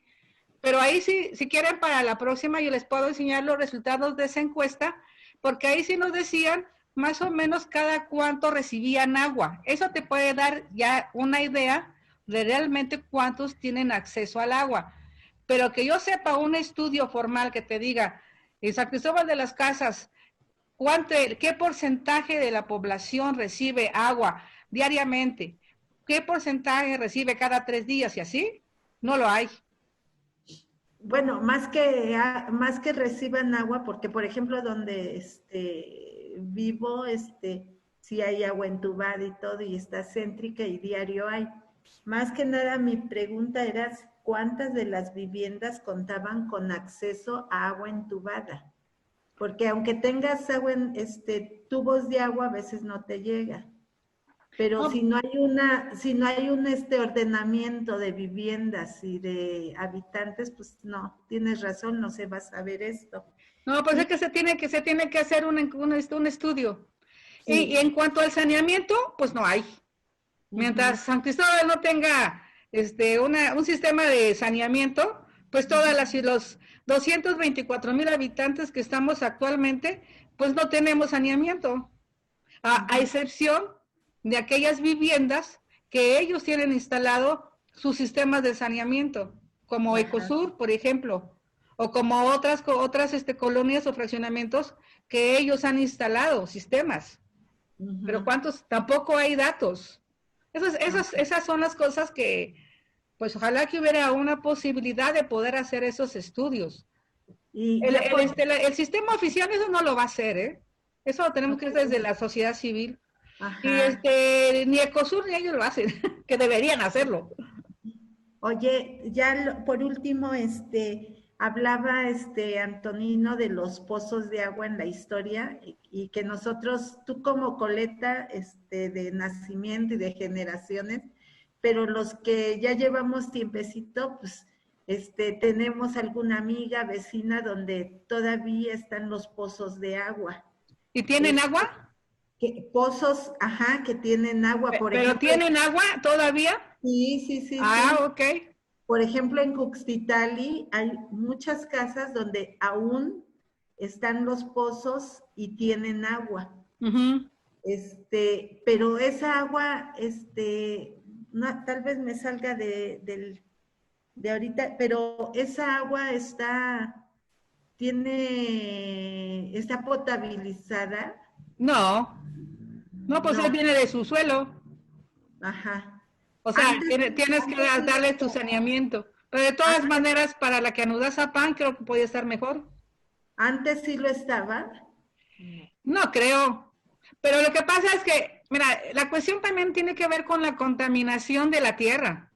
Pero ahí sí, si quieren para la próxima yo les puedo enseñar los resultados de esa encuesta, porque ahí sí nos decían más o menos cada cuánto recibían agua. Eso te puede dar ya una idea de realmente cuántos tienen acceso al agua. Pero que yo sepa un estudio formal que te diga, en San Cristóbal de las Casas, ¿qué porcentaje de la población recibe agua diariamente? ¿Qué porcentaje recibe cada 3 días y así? No lo hay. Bueno, más que reciban agua, porque por ejemplo donde vivo, sí hay agua entubada y todo, y está céntrica y diario hay. Más que nada mi pregunta era cuántas de las viviendas contaban con acceso a agua entubada, porque aunque tengas agua en tubos de agua, a veces no te llega. Pero No. si no hay un ordenamiento de viviendas y de habitantes, pues no, tienes razón, no se va a saber esto. No, pues es que se tiene que hacer un estudio. Y en cuanto al saneamiento, pues no hay. Mientras San Cristóbal no tenga un sistema de saneamiento, pues los 224,000 habitantes que estamos actualmente, pues no tenemos saneamiento, a excepción de aquellas viviendas que ellos tienen instalado sus sistemas de saneamiento, como Ecosur, por ejemplo, o como otras colonias o fraccionamientos que ellos han instalado sistemas. Pero ¿cuántos? Tampoco hay datos. Esas son las cosas que, pues ojalá que hubiera una posibilidad de poder hacer esos estudios. Y el sistema oficial eso no lo va a hacer, ¿eh? Eso lo tenemos que hacer desde la sociedad civil. Y ni Ecosur ni ellos lo hacen, que deberían hacerlo. Oye, ya por último, hablaba Antonino de los pozos de agua en la historia y que nosotros, tú como Coleta, de nacimiento y de generaciones, pero los que ya llevamos tiempecito, pues, tenemos alguna amiga, vecina, donde todavía están los pozos de agua. ¿Y tienen agua? Pozos, que tienen agua, por ejemplo. ¿Pero tienen agua todavía? Sí. Ok. Por ejemplo, en Cuxtitali hay muchas casas donde aún están los pozos y tienen agua. Pero esa agua, no, tal vez me salga de ahorita, pero esa agua está potabilizada. No, pues él viene de su suelo. O sea, tienes que darle tu saneamiento. Pero de todas maneras, para la que Canudazapán creo que podía estar mejor. ¿Antes sí lo estaba? No creo. Pero lo que pasa es que, mira, la cuestión también tiene que ver con la contaminación de la tierra.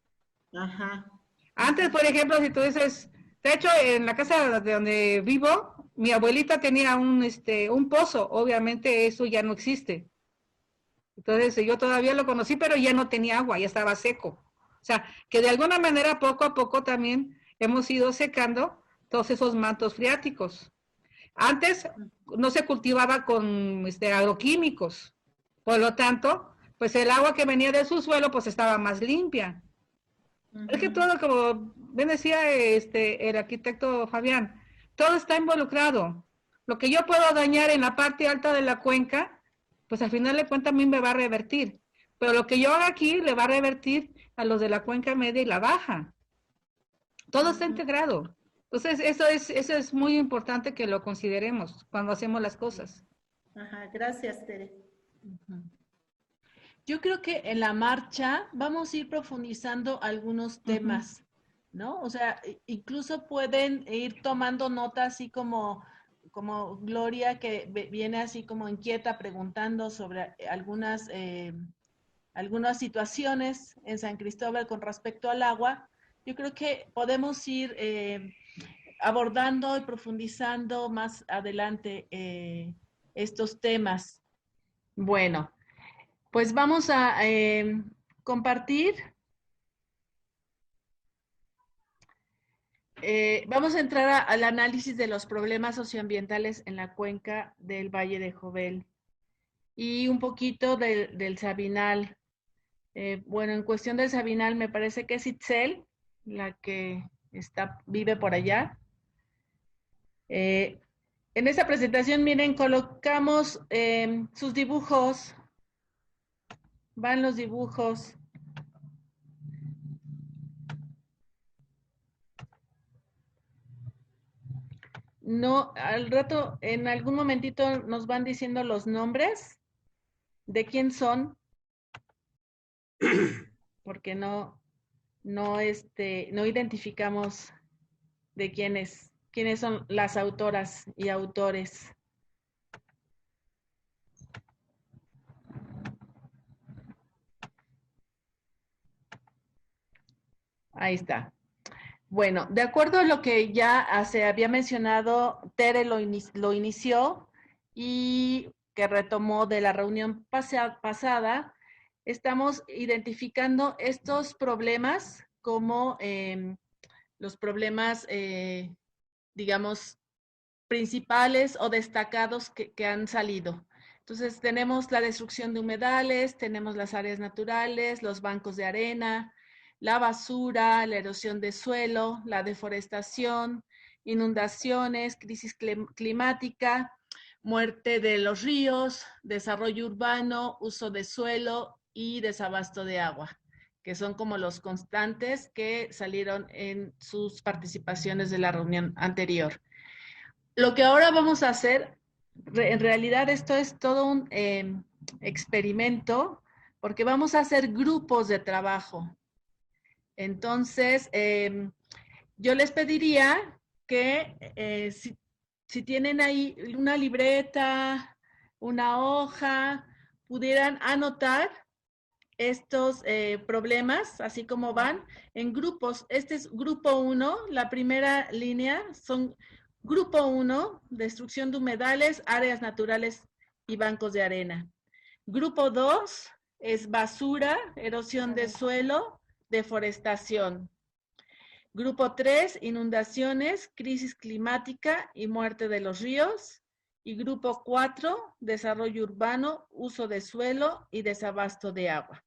Antes, por ejemplo, si tú dices, de hecho, en la casa de donde vivo, mi abuelita tenía un pozo. Obviamente eso ya no existe. Entonces yo todavía lo conocí, pero ya no tenía agua, ya estaba seco. O sea, que de alguna manera poco a poco también hemos ido secando todos esos mantos freáticos. Antes no se cultivaba con agroquímicos, por lo tanto, pues el agua que venía de su suelo pues estaba más limpia. Es que todo, como bien decía el arquitecto Fabián, todo está involucrado. Lo que yo puedo dañar en la parte alta de la cuenca, pues al final de cuentas a mí me va a revertir. Pero lo que yo haga aquí le va a revertir a los de la cuenca media y la baja. Todo está integrado. Entonces, eso es muy importante que lo consideremos cuando hacemos las cosas. Gracias, Tere. Yo creo que en la marcha vamos a ir profundizando algunos temas, ¿no? O sea, incluso pueden ir tomando nota así como Gloria, que viene así como inquieta preguntando sobre algunas situaciones en San Cristóbal con respecto al agua. Yo creo que podemos ir abordando y profundizando más adelante estos temas. Bueno, pues vamos a compartir. Vamos a entrar al análisis de los problemas socioambientales en la cuenca del Valle de Jovel y un poquito del Sabinal. Bueno, en cuestión del Sabinal me parece que es Itzel la que vive por allá. En esta presentación, miren, colocamos sus dibujos. Van los dibujos. No, al rato, en algún momentito nos van diciendo los nombres de quién son, porque no identificamos de quiénes son las autoras y autores. Ahí está. Bueno, de acuerdo a lo que ya se había mencionado, Tere lo inició y que retomó de la reunión pasada, estamos identificando estos problemas como los problemas, digamos, principales o destacados que han salido. Entonces tenemos la destrucción de humedales, tenemos las áreas naturales, los bancos de arena, la basura, la erosión de suelo, la deforestación, inundaciones, crisis climática, muerte de los ríos, desarrollo urbano, uso de suelo y desabasto de agua, que son como los constantes que salieron en sus participaciones de la reunión anterior. Lo que ahora vamos a hacer, en realidad esto es todo un experimento, porque vamos a hacer grupos de trabajo. Entonces, yo les pediría que si tienen ahí una libreta, una hoja, pudieran anotar estos problemas, así como van, en grupos. Este es grupo 1, la primera línea son grupo 1, destrucción de humedales, áreas naturales y bancos de arena. Grupo 2 es basura, erosión de suelo, deforestación. Grupo 3, inundaciones, crisis climática y muerte de los ríos. Y grupo 4, desarrollo urbano, uso de suelo y desabasto de agua.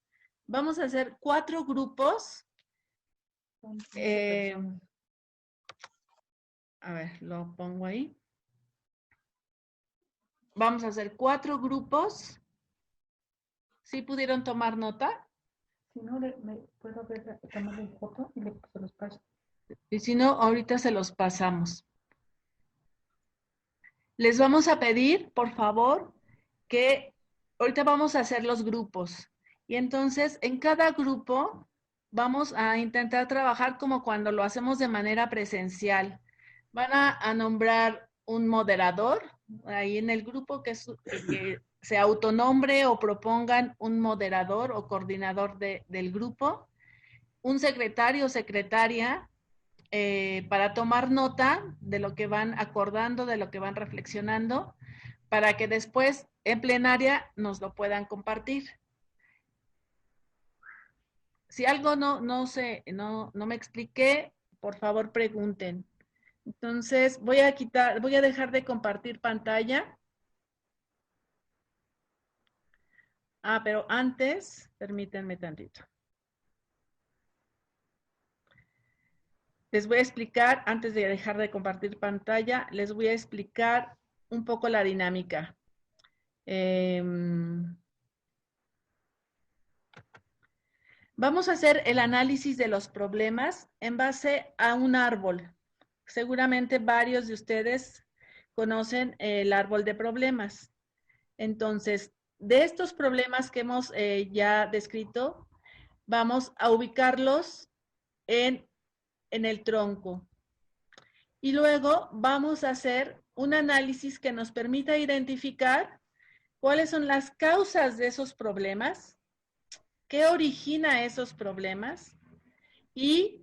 Vamos a hacer 4 grupos. A ver, lo pongo ahí. Vamos a hacer 4 grupos. ¿Sí pudieron tomar nota? Si no, me puedo ver, tomarle foto y se los paso. Y si no, ahorita se los pasamos. Les vamos a pedir, por favor, que ahorita vamos a hacer los grupos. Y entonces, en cada grupo, vamos a intentar trabajar como cuando lo hacemos de manera presencial. Van a nombrar un moderador, ahí en el grupo que se autonombre o propongan un moderador o coordinador del grupo, un secretario o secretaria para tomar nota de lo que van acordando, de lo que van reflexionando, para que después en plenaria nos lo puedan compartir. Si algo no me expliqué, por favor pregunten. Entonces voy a dejar de compartir pantalla. Pero antes, permítanme tantito. Les voy a explicar, antes de dejar de compartir pantalla, les voy a explicar un poco la dinámica. Vamos a hacer el análisis de los problemas en base a un árbol. Seguramente varios de ustedes conocen el árbol de problemas. Entonces, de estos problemas que hemos ya descrito, vamos a ubicarlos en el tronco. Y luego vamos a hacer un análisis que nos permita identificar cuáles son las causas de esos problemas, qué origina esos problemas y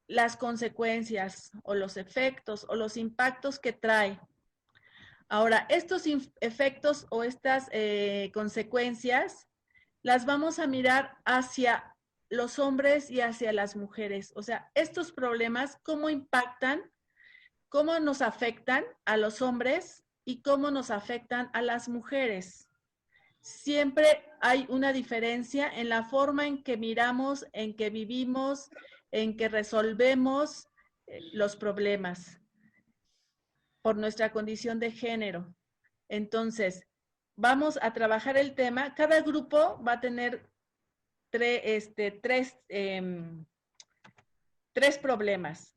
las consecuencias o los efectos o los impactos que trae. Ahora, estos efectos o estas consecuencias las vamos a mirar hacia los hombres y hacia las mujeres. O sea, estos problemas, cómo impactan, cómo nos afectan a los hombres y cómo nos afectan a las mujeres. Siempre hay una diferencia en la forma en que miramos, en que vivimos, en que resolvemos los problemas por nuestra condición de género. Entonces, vamos a trabajar el tema. Cada grupo va a tener tres problemas.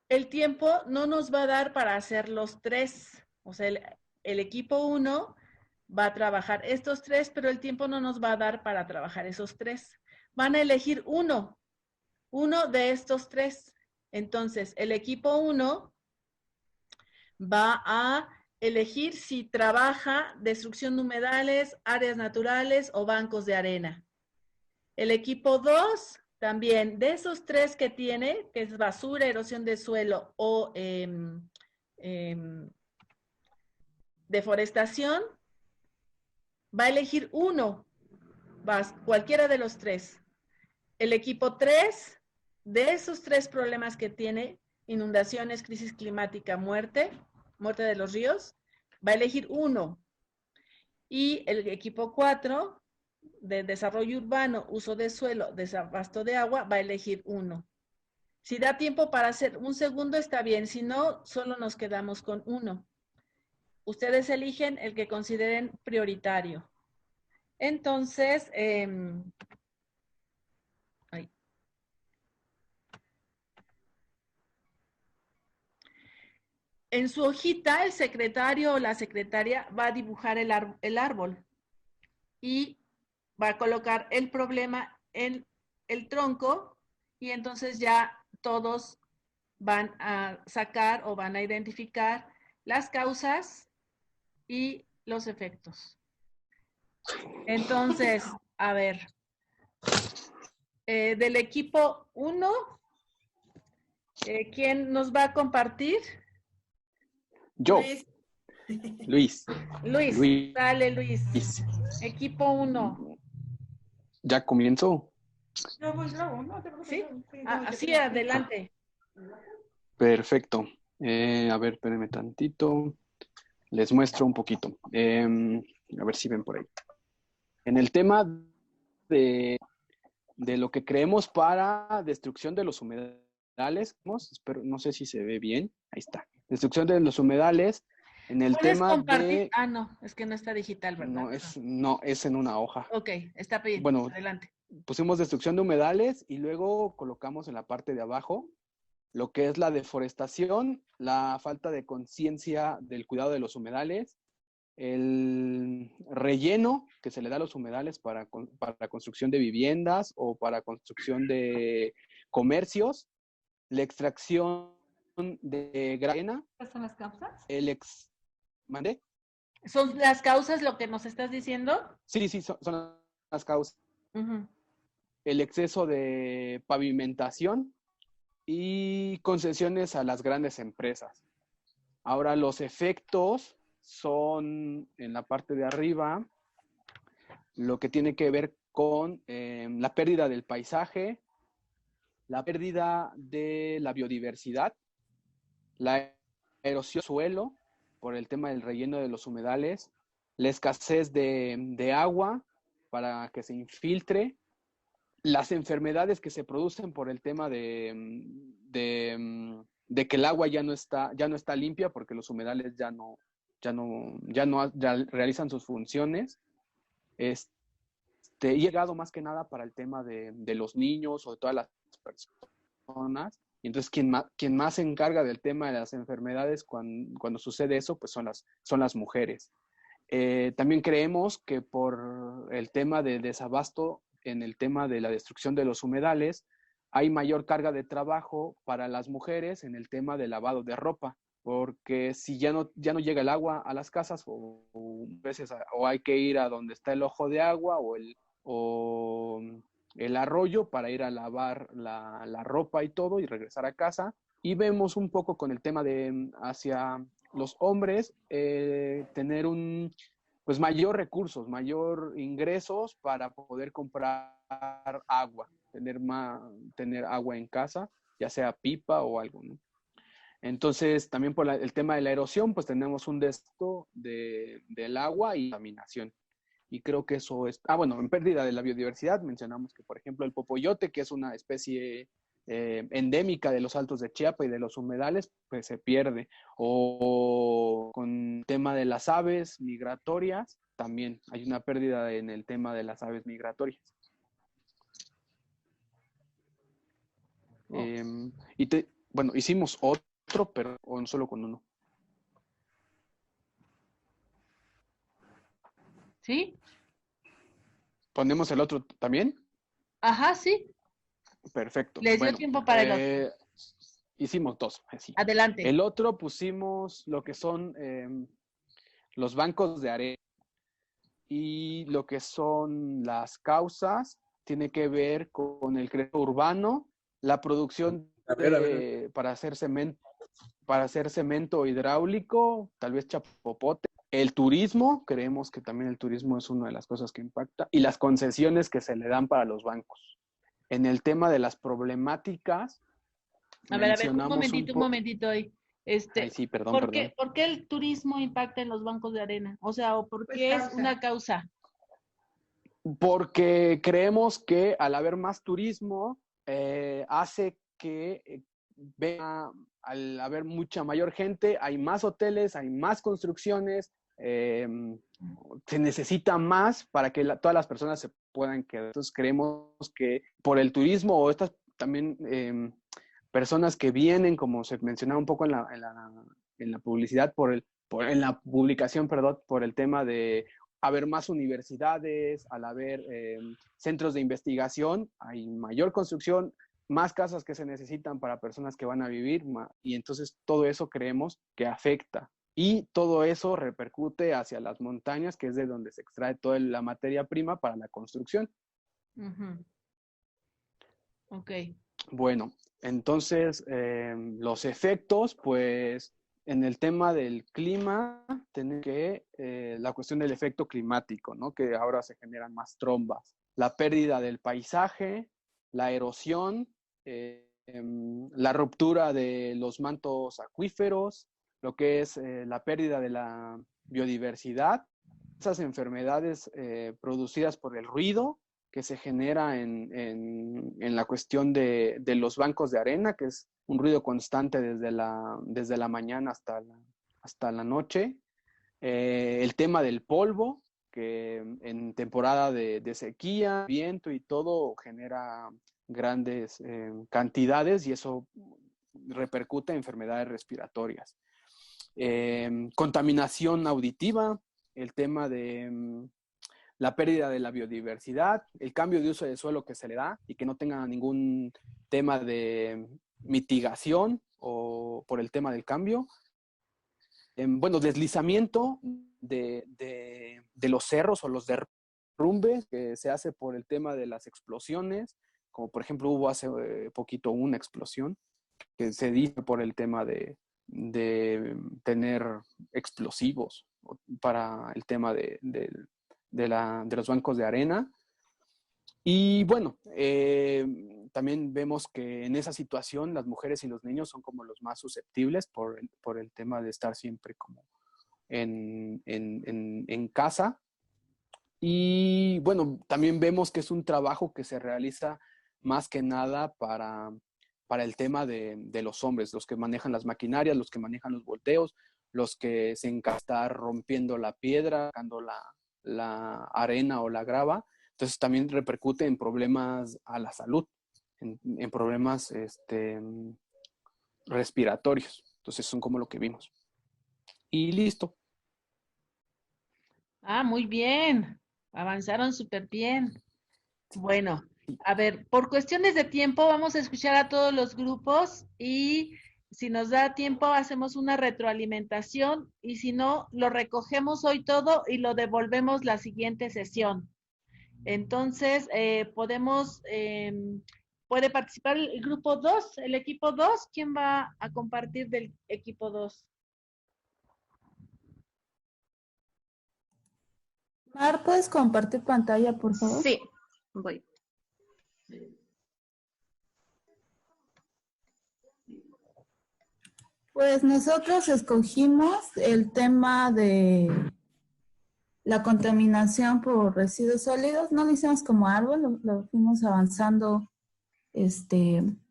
El tiempo no nos va a dar para hacer los 3. O sea, el equipo 1 va a trabajar estos 3, pero el tiempo no nos va a dar para trabajar esos 3. Van a elegir uno de estos 3. Entonces, el equipo 1 va a elegir si trabaja destrucción de humedales, áreas naturales o bancos de arena. El equipo 2 también, de esos 3 que tiene, que es basura, erosión de suelo o deforestación, va a elegir uno, cualquiera de los 3. El equipo 3, de esos 3 problemas que tiene, inundaciones, crisis climática, muerte de los ríos, va a elegir uno. Y el equipo 4 de desarrollo urbano, uso de suelo, desabasto de agua, va a elegir 1. Si da tiempo para hacer un segundo, está bien. Si no, solo nos quedamos con 1. Ustedes eligen el que consideren prioritario. Entonces, en su hojita, el secretario o la secretaria va a dibujar el árbol y va a colocar el problema en el tronco y entonces ya todos van a sacar o van a identificar las causas y los efectos. Entonces, a ver, del equipo 1, ¿quién nos va a compartir? Yo. Luis. Luis. Dale, Luis. Equipo 1. ¿Ya comienzo? ¿Sí? Así, adelante. Perfecto. A ver, espérenme tantito. Les muestro un poquito. A ver si ven por ahí. En el tema de lo que creemos para destrucción de los humedales, espero, no sé si se ve bien. Ahí está. Destrucción de los humedales. En el tema de... Ah, no, es que no está digital, ¿verdad? No, es en una hoja. Ok, está bien. Bueno, adelante. Pusimos destrucción de humedales y luego colocamos en la parte de abajo lo que es la deforestación, la falta de conciencia del cuidado de los humedales, el relleno que se le da a los humedales para la construcción de viviendas o para construcción de comercios, la extracción de grana. ¿Cuáles son las causas? ¿Mandé? ¿Son las causas lo que nos estás diciendo? Sí, son las causas. El exceso de pavimentación y concesiones a las grandes empresas. Ahora, los efectos son en la parte de arriba, lo que tiene que ver con la pérdida del paisaje, la pérdida de la biodiversidad, la erosión del suelo por el tema del relleno de los humedales, la escasez de agua para que se infiltre, las enfermedades que se producen por el tema de que el agua ya no está limpia porque los humedales ya realizan sus funciones. Y he llegado más que nada para el tema de los niños o de todas las personas. Y entonces quien más se encarga del tema de las enfermedades cuando sucede eso, pues son las mujeres. También creemos que por el tema de desabasto en el tema de la destrucción de los humedales, hay mayor carga de trabajo para las mujeres en el tema del lavado de ropa, porque si ya no llega el agua a las casas, o hay que ir a donde está el ojo de agua o el arroyo para ir a lavar la ropa y todo y regresar a casa. Y vemos un poco con el tema de hacia los hombres tener pues mayor recursos, mayor ingresos para poder comprar agua, tener agua en casa, ya sea pipa o algo, ¿no? Entonces, también por el tema de la erosión, pues tenemos un desto del agua y contaminación. Y creo que eso es... bueno, en pérdida de la biodiversidad, mencionamos que, por ejemplo, el popoyote, que es una especie endémica de los Altos de Chiapas y de los humedales, pues se pierde. O con el tema de las aves migratorias, también hay una pérdida en el tema de las aves migratorias. Bueno, hicimos otro, pero solo con uno. ¿Sí? ¿Ponemos el otro también? Ajá, sí. Perfecto. Les dio tiempo para el otro. Hicimos dos. Así. Adelante. El otro pusimos lo que son los bancos de arena y lo que son las causas. Tiene que ver con el crecimiento urbano, la producción para hacer cemento hidráulico, tal vez chapopote. El turismo, creemos que también el turismo es una de las cosas que impacta, y las concesiones que se le dan para los bancos. En el tema de las problemáticas, a ver, un momentito. Ay, sí, perdón, ¿por perdón. qué, por qué el turismo impacta en los bancos de arena? O sea, ¿o por Pues qué es causa. una causa? Porque creemos que al haber más turismo, hace que al haber mucha mayor gente, hay más hoteles, hay más construcciones, se necesita más para que todas las personas se puedan quedar. Entonces creemos que por el turismo o estas también personas que vienen, como se mencionaba un poco en la publicidad, en la publicación, perdón, por el tema de haber más universidades, al haber centros de investigación, hay mayor construcción, más casas que se necesitan para personas que van a vivir, y entonces todo eso creemos que afecta. Y todo eso repercute hacia las montañas, que es de donde se extrae toda la materia prima para la construcción. Ujú. Ok. Bueno, entonces los efectos, pues en el tema del clima, tenemos que la cuestión del efecto climático, ¿no? Que ahora se generan más trombas. La pérdida del paisaje, la erosión, la ruptura de los mantos acuíferos, lo que es la pérdida de la biodiversidad, esas enfermedades producidas por el ruido que se genera en la cuestión de los bancos de arena, que es un ruido constante desde la mañana hasta la noche. El tema del polvo, que en temporada de sequía, viento y todo genera grandes cantidades y eso repercute en enfermedades respiratorias. Contaminación auditiva, el tema de la pérdida de la biodiversidad, el cambio de uso de suelo que se le da y que no tenga ningún tema de mitigación o por el tema del cambio. Bueno, deslizamiento de los cerros o los derrumbes que se hace por el tema de las explosiones, como por ejemplo hubo hace poquito una explosión que se dice por el tema de tener explosivos para el tema de los bancos de arena. Y bueno, también vemos que en esa situación las mujeres y los niños son como los más susceptibles por el tema de estar siempre como en casa. Y bueno, también vemos que es un trabajo que se realiza más que nada para el tema de los hombres, los que manejan las maquinarias, los que manejan los volteos, los que se encargan de estar rompiendo la piedra, sacando la arena o la grava. Entonces también repercute en problemas a la salud, en problemas respiratorios. Entonces son como lo que vimos. Y listo. Ah, muy bien. Avanzaron súper bien. Bueno, a ver, por cuestiones de tiempo vamos a escuchar a todos los grupos y si nos da tiempo hacemos una retroalimentación y si no, lo recogemos hoy todo y lo devolvemos la siguiente sesión. Entonces, puede participar el grupo 2, el equipo 2. ¿Quién va a compartir del equipo 2? Mar, ¿puedes compartir pantalla, por favor? Sí, voy. Pues nosotros escogimos el tema de la contaminación por residuos sólidos. No lo hicimos como árbol, lo fuimos avanzando en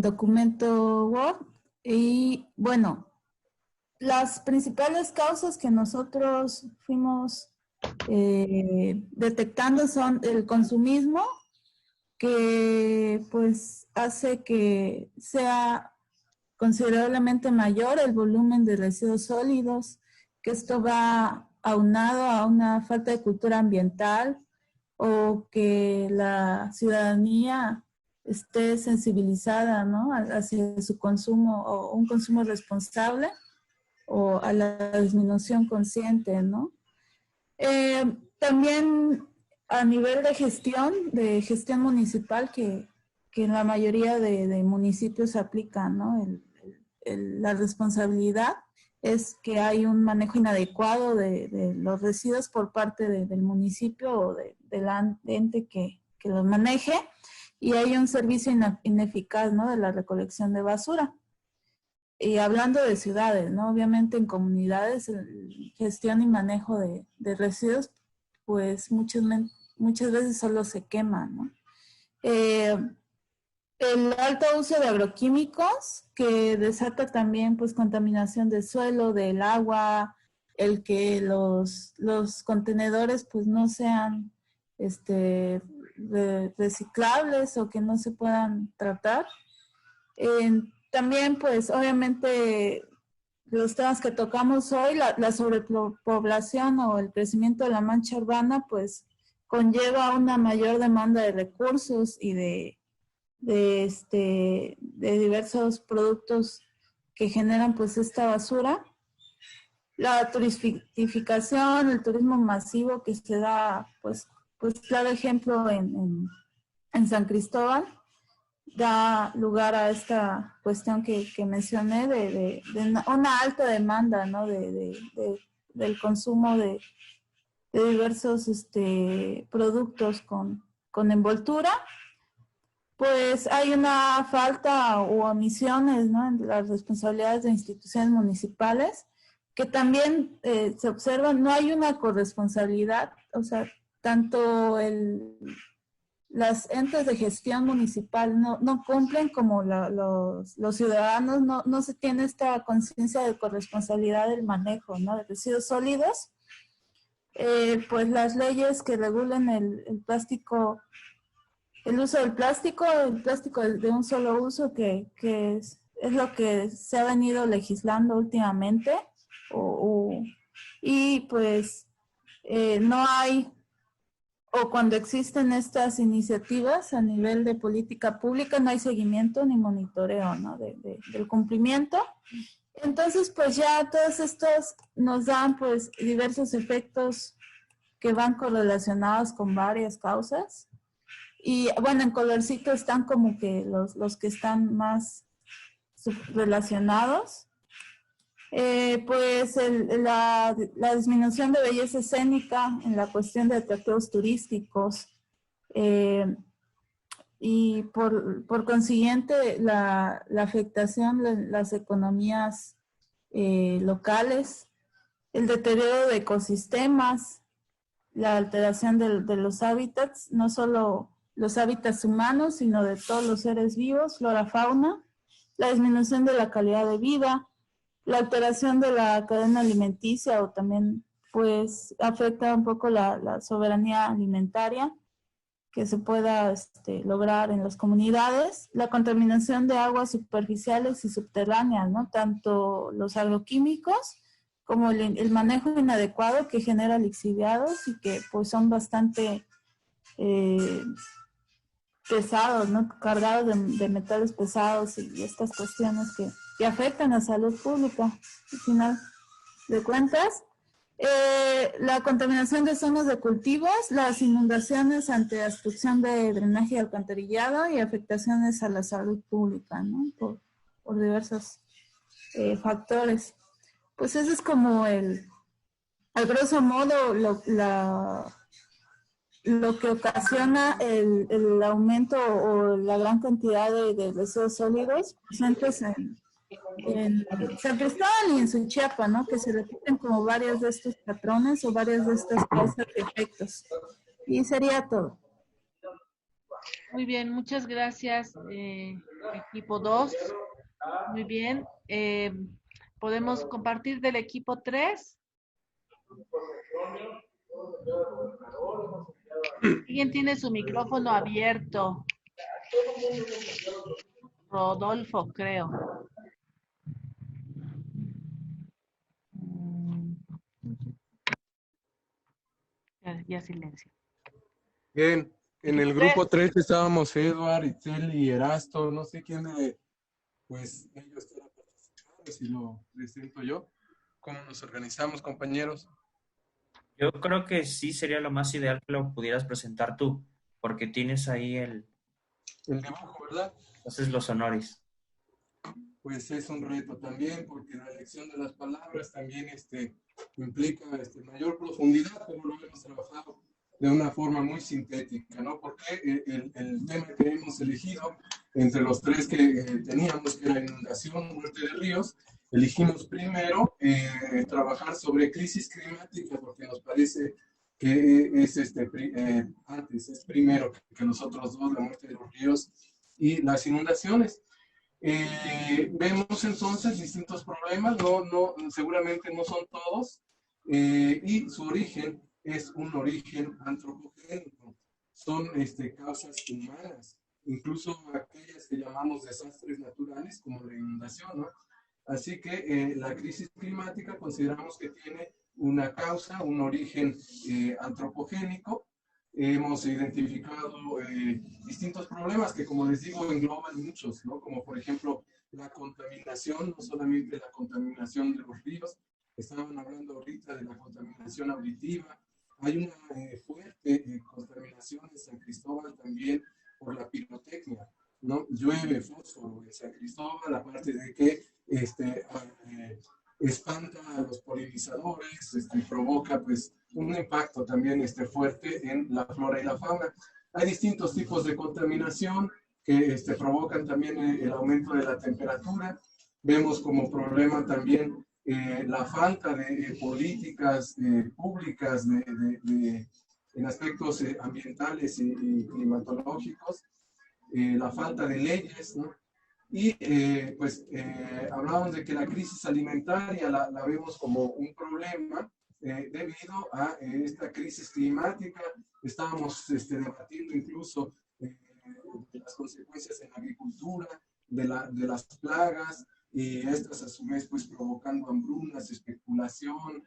documento Word. Y bueno, las principales causas que nosotros fuimos detectando son el consumismo, que pues hace que sea considerablemente mayor el volumen de residuos sólidos, que esto va aunado a una falta de cultura ambiental o que la ciudadanía esté sensibilizada, ¿no?, hacia su consumo o un consumo responsable o a la disminución consciente, ¿no? También a nivel de gestión municipal, que en la mayoría de municipios aplica, ¿no? La responsabilidad es que hay un manejo inadecuado de los residuos por parte del municipio o del ente que los maneje. y hay un servicio ineficaz, ¿no?, de la recolección de basura. Y hablando de ciudades, ¿no?, obviamente en comunidades, gestión y manejo de residuos, pues muchas veces solo se queman, ¿no? El alto uso de agroquímicos que desata también pues contaminación del suelo, del agua, el que los contenedores pues no sean reciclables o que no se puedan tratar. También pues obviamente los temas que tocamos hoy, la sobrepoblación o el crecimiento de la mancha urbana pues conlleva una mayor demanda de recursos y de diversos productos que generan pues esta basura. La turistificación, el turismo masivo que se da, pues claro ejemplo en San Cristóbal, da lugar a esta cuestión que mencioné de una alta demanda, ¿no?, del consumo de diversos productos con envoltura. Pues hay una falta o omisiones, ¿no?, en las responsabilidades de instituciones municipales, que también se observan, no hay una corresponsabilidad, o sea, tanto las entes de gestión municipal no cumplen como los ciudadanos, no se tiene esta conciencia de corresponsabilidad del manejo, ¿no?, de residuos sólidos. Pues las leyes que regulan el plástico, el uso del plástico, el plástico de un solo uso, que es lo que se ha venido legislando últimamente, y pues no hay, o cuando existen estas iniciativas a nivel de política pública, no hay seguimiento ni monitoreo, ¿no?, del cumplimiento. Entonces, pues ya todos estos nos dan pues diversos efectos que van correlacionados con varias causas. Y bueno, en colorcito están como que los que están más relacionados. Pues la disminución de belleza escénica en la cuestión de atractivos turísticos, y por consiguiente la afectación de las economías locales, el deterioro de ecosistemas, la alteración de los hábitats, no solo los hábitats humanos, sino de todos los seres vivos, flora, fauna, la disminución de la calidad de vida, la alteración de la cadena alimenticia, o también pues afecta un poco la soberanía alimentaria que se pueda lograr en las comunidades, la contaminación de aguas superficiales y subterráneas, ¿no?, tanto los agroquímicos como el manejo inadecuado que genera lixiviados y que pues son bastante pesados, ¿no?, cargados de metales pesados y estas cuestiones que afectan a la salud pública. Al final de cuentas, la contaminación de zonas de cultivos, las inundaciones ante obstrucción de drenaje y alcantarillado y afectaciones a la salud pública, ¿no?, por diversos factores. Pues eso es como al grosso modo lo que ocasiona el aumento o la gran cantidad de residuos sólidos presentes en San Cristóbal y en Suchiapa, ¿no?, que se repiten como varios de estos patrones o varias de estas causas y efectos. Y sería todo. Muy bien, muchas gracias, equipo 2. Muy bien. ¿Podemos compartir del equipo 3? ¿Quién tiene su micrófono abierto? Rodolfo, creo. Ya silencio. Bien, en el grupo 3 estábamos Eduard, Itzel y Erasto, no sé quién de, pues ellos quieren participar, si lo presento yo. ¿Cómo nos organizamos, compañeros? Yo creo que sí sería lo más ideal que lo pudieras presentar tú, porque tienes ahí el dibujo, ¿verdad? Entonces los honores. Pues es un reto también, porque la elección de las palabras también implica mayor profundidad, como lo hemos trabajado de una forma muy sintética, ¿no? Porque el tema que hemos elegido entre los tres que teníamos, que era inundación, muerte de ríos, elegimos primero trabajar sobre crisis climática, porque nos parece que es antes, es primero que los otros dos, la muerte de los ríos y las inundaciones. Vemos entonces distintos problemas, seguramente no son todos, y su origen es un origen antropogénico, son causas humanas, incluso aquellas que llamamos desastres naturales, como la inundación, ¿no? Así que la crisis climática consideramos que tiene una causa, un origen antropogénico. Hemos identificado distintos problemas que, como les digo, engloban muchos, ¿no? Como por ejemplo la contaminación, no solamente la contaminación de los ríos, estaban hablando ahorita de la contaminación auditiva. Hay una fuerte contaminación en San Cristóbal también por la pirotecnia, ¿no? Llueve fósforo en San Cristóbal, aparte de que espanta a los polinizadores, provoca pues un impacto también fuerte en la flora y la fauna. Hay distintos tipos de contaminación que provocan también el aumento de la temperatura. Vemos como problema también la falta de políticas públicas en aspectos ambientales y climatológicos, la falta de leyes, ¿no? Y hablamos de que la crisis alimentaria la vemos como un problema debido a esta crisis climática. Estábamos debatiendo incluso de las consecuencias en la agricultura, de las plagas, y estas a su vez pues provocando hambrunas, especulación,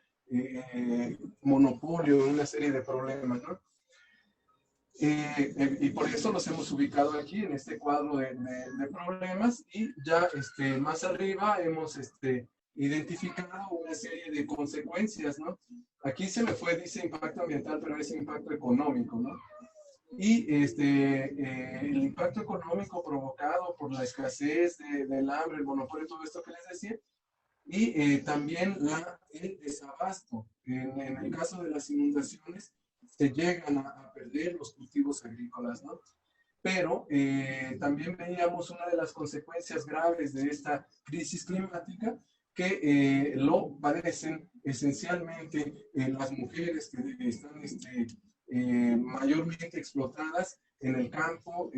monopolio, una serie de problemas, ¿no? Y por eso los hemos ubicado aquí en este cuadro de problemas, y ya más arriba hemos identificado una serie de consecuencias, ¿no? Aquí se me fue, dice impacto ambiental, pero es impacto económico, ¿no? Y el impacto económico provocado por la escasez del hambre, el monopolio, todo esto que les decía, y también el desabasto. En el caso de las inundaciones, se llegan a perder los cultivos agrícolas, ¿no? Pero también veíamos una de las consecuencias graves de esta crisis climática, que lo padecen esencialmente las mujeres que están mayormente explotadas en el campo.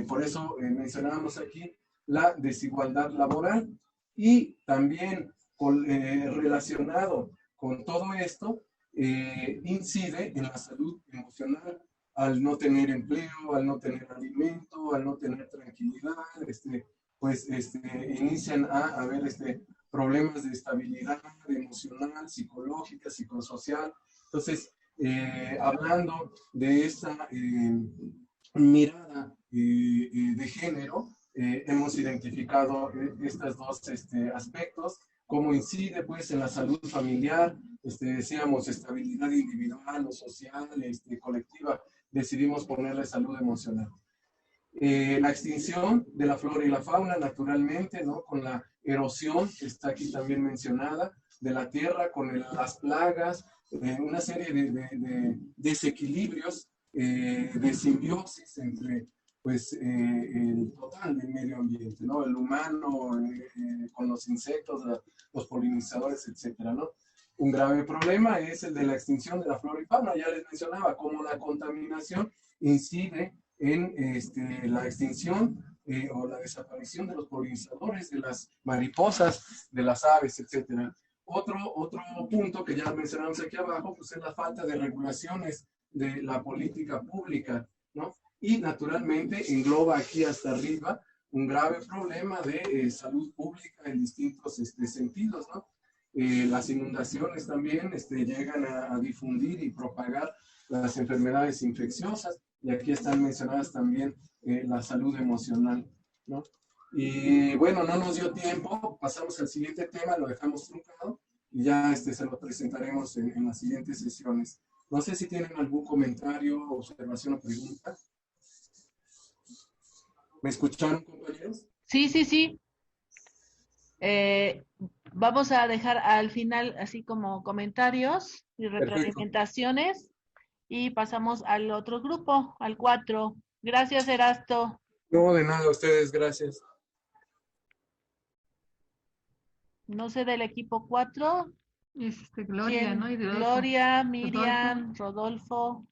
Por eso mencionábamos aquí la desigualdad laboral, y también relacionado con todo esto, incide en la salud emocional, al no tener empleo, al no tener alimento, al no tener tranquilidad, inician a haber problemas de estabilidad emocional, psicológica, psicosocial. Entonces, hablando de esta mirada de género, hemos identificado estos dos aspectos, cómo incide pues en la salud familiar, decíamos estabilidad individual o social, colectiva, decidimos ponerle salud emocional. La extinción de la flora y la fauna, naturalmente, ¿no? Con la erosión, que está aquí también mencionada, de la tierra, con las plagas, una serie de desequilibrios, de simbiosis entre pues, el total del medio ambiente, ¿no? El humano con los insectos, los polinizadores, etcétera, ¿no? Un grave problema es el de la extinción de la flora y fauna. Ya les mencionaba cómo la contaminación incide en la extinción o la desaparición de los polinizadores, de las mariposas, de las aves, etcétera. Otro punto que ya mencionamos aquí abajo, pues es la falta de regulaciones de la política pública, ¿no? Y naturalmente engloba aquí hasta arriba un grave problema de salud pública en distintos sentidos, ¿no? Las inundaciones también llegan a difundir y propagar las enfermedades infecciosas, y aquí están mencionadas también la salud emocional, ¿no? Y bueno, no nos dio tiempo, pasamos al siguiente tema, lo dejamos truncado, y ya se lo presentaremos en las siguientes sesiones. No sé si tienen algún comentario, observación o pregunta. ¿Me escucharon, compañeros? Sí. Vamos a dejar al final así como comentarios y retroalimentaciones. y pasamos al otro grupo, al 4. Gracias, Erasto. No, de nada, a ustedes, gracias. No sé del equipo 4. Gloria, ¿Quién? ¿no? Y Rodolfo. Gloria, Miriam, Rodolfo.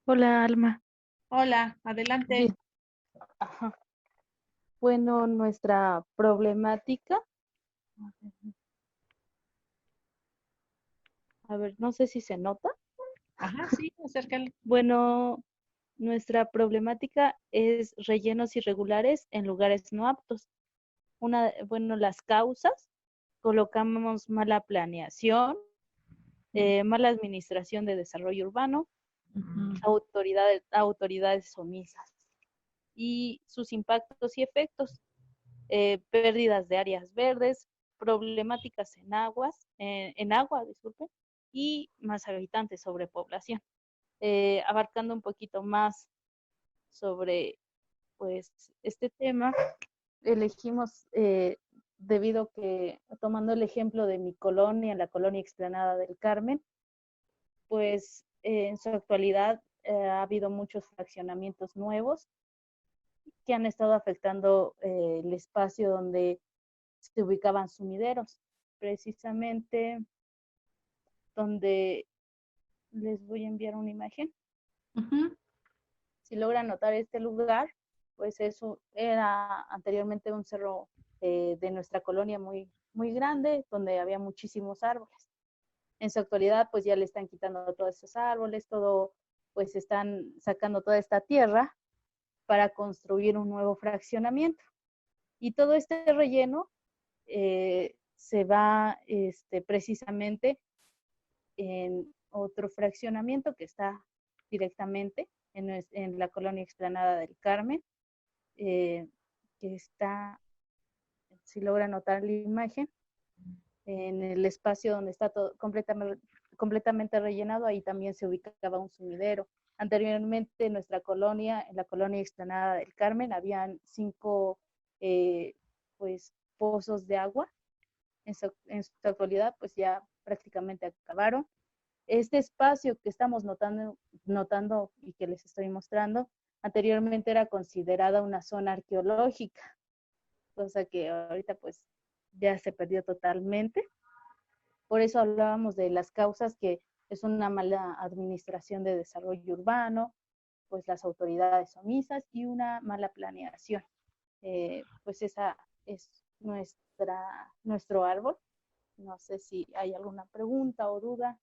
Hola, Alma. Hola, adelante. Bien. Ajá. Bueno, nuestra problemática. A ver, no sé si se nota. Ajá, sí, acércale. Bueno, nuestra problemática es rellenos irregulares en lugares no aptos. Bueno, las causas, colocamos mala planeación, mala administración de desarrollo urbano, autoridades omisas y sus impactos y efectos, pérdidas de áreas verdes, problemáticas en agua, disculpe, y más habitantes, sobrepoblación. Abarcando un poquito más sobre pues este tema, elegimos debido que, tomando el ejemplo de mi colonia, la colonia Explanada del Carmen, pues en su actualidad ha habido muchos fraccionamientos nuevos que han estado afectando el espacio donde se ubicaban sumideros, precisamente donde les voy a enviar una imagen. Si logran notar este lugar, pues eso era anteriormente un cerro de nuestra colonia muy, muy grande, donde había muchísimos árboles. En su actualidad, pues ya le están quitando todos esos árboles, pues están sacando toda esta tierra para construir un nuevo fraccionamiento. Y todo este relleno se va precisamente en otro fraccionamiento que está directamente en la colonia Explanada del Carmen, que está, si logra notar la imagen, en el espacio donde está todo completamente rellenado, ahí también se ubicaba un sumidero. Anteriormente en nuestra colonia, en la colonia Explanada del Carmen, habían 5 pues, pozos de agua. En su actualidad, pues ya prácticamente acabaron. Este espacio que estamos notando y que les estoy mostrando, anteriormente era considerada una zona arqueológica, cosa que ahorita pues ya se perdió totalmente. Por eso hablábamos de las causas, que es una mala administración de desarrollo urbano, pues las autoridades omisas y una mala planeación. Pues esa es nuestro árbol. No sé si hay alguna pregunta o duda.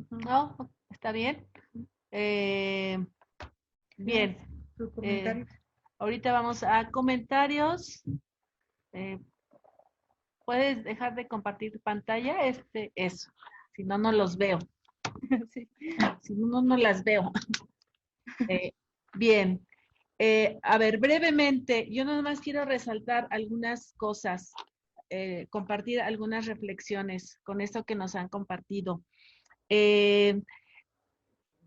No, está bien. Bien. Ahorita vamos a comentarios. ¿Puedes dejar de compartir pantalla? Eso. Si no, no los veo. Sí. Si no, no las veo. Bien. A ver, brevemente, yo nada más quiero resaltar algunas cosas, compartir algunas reflexiones con esto que nos han compartido.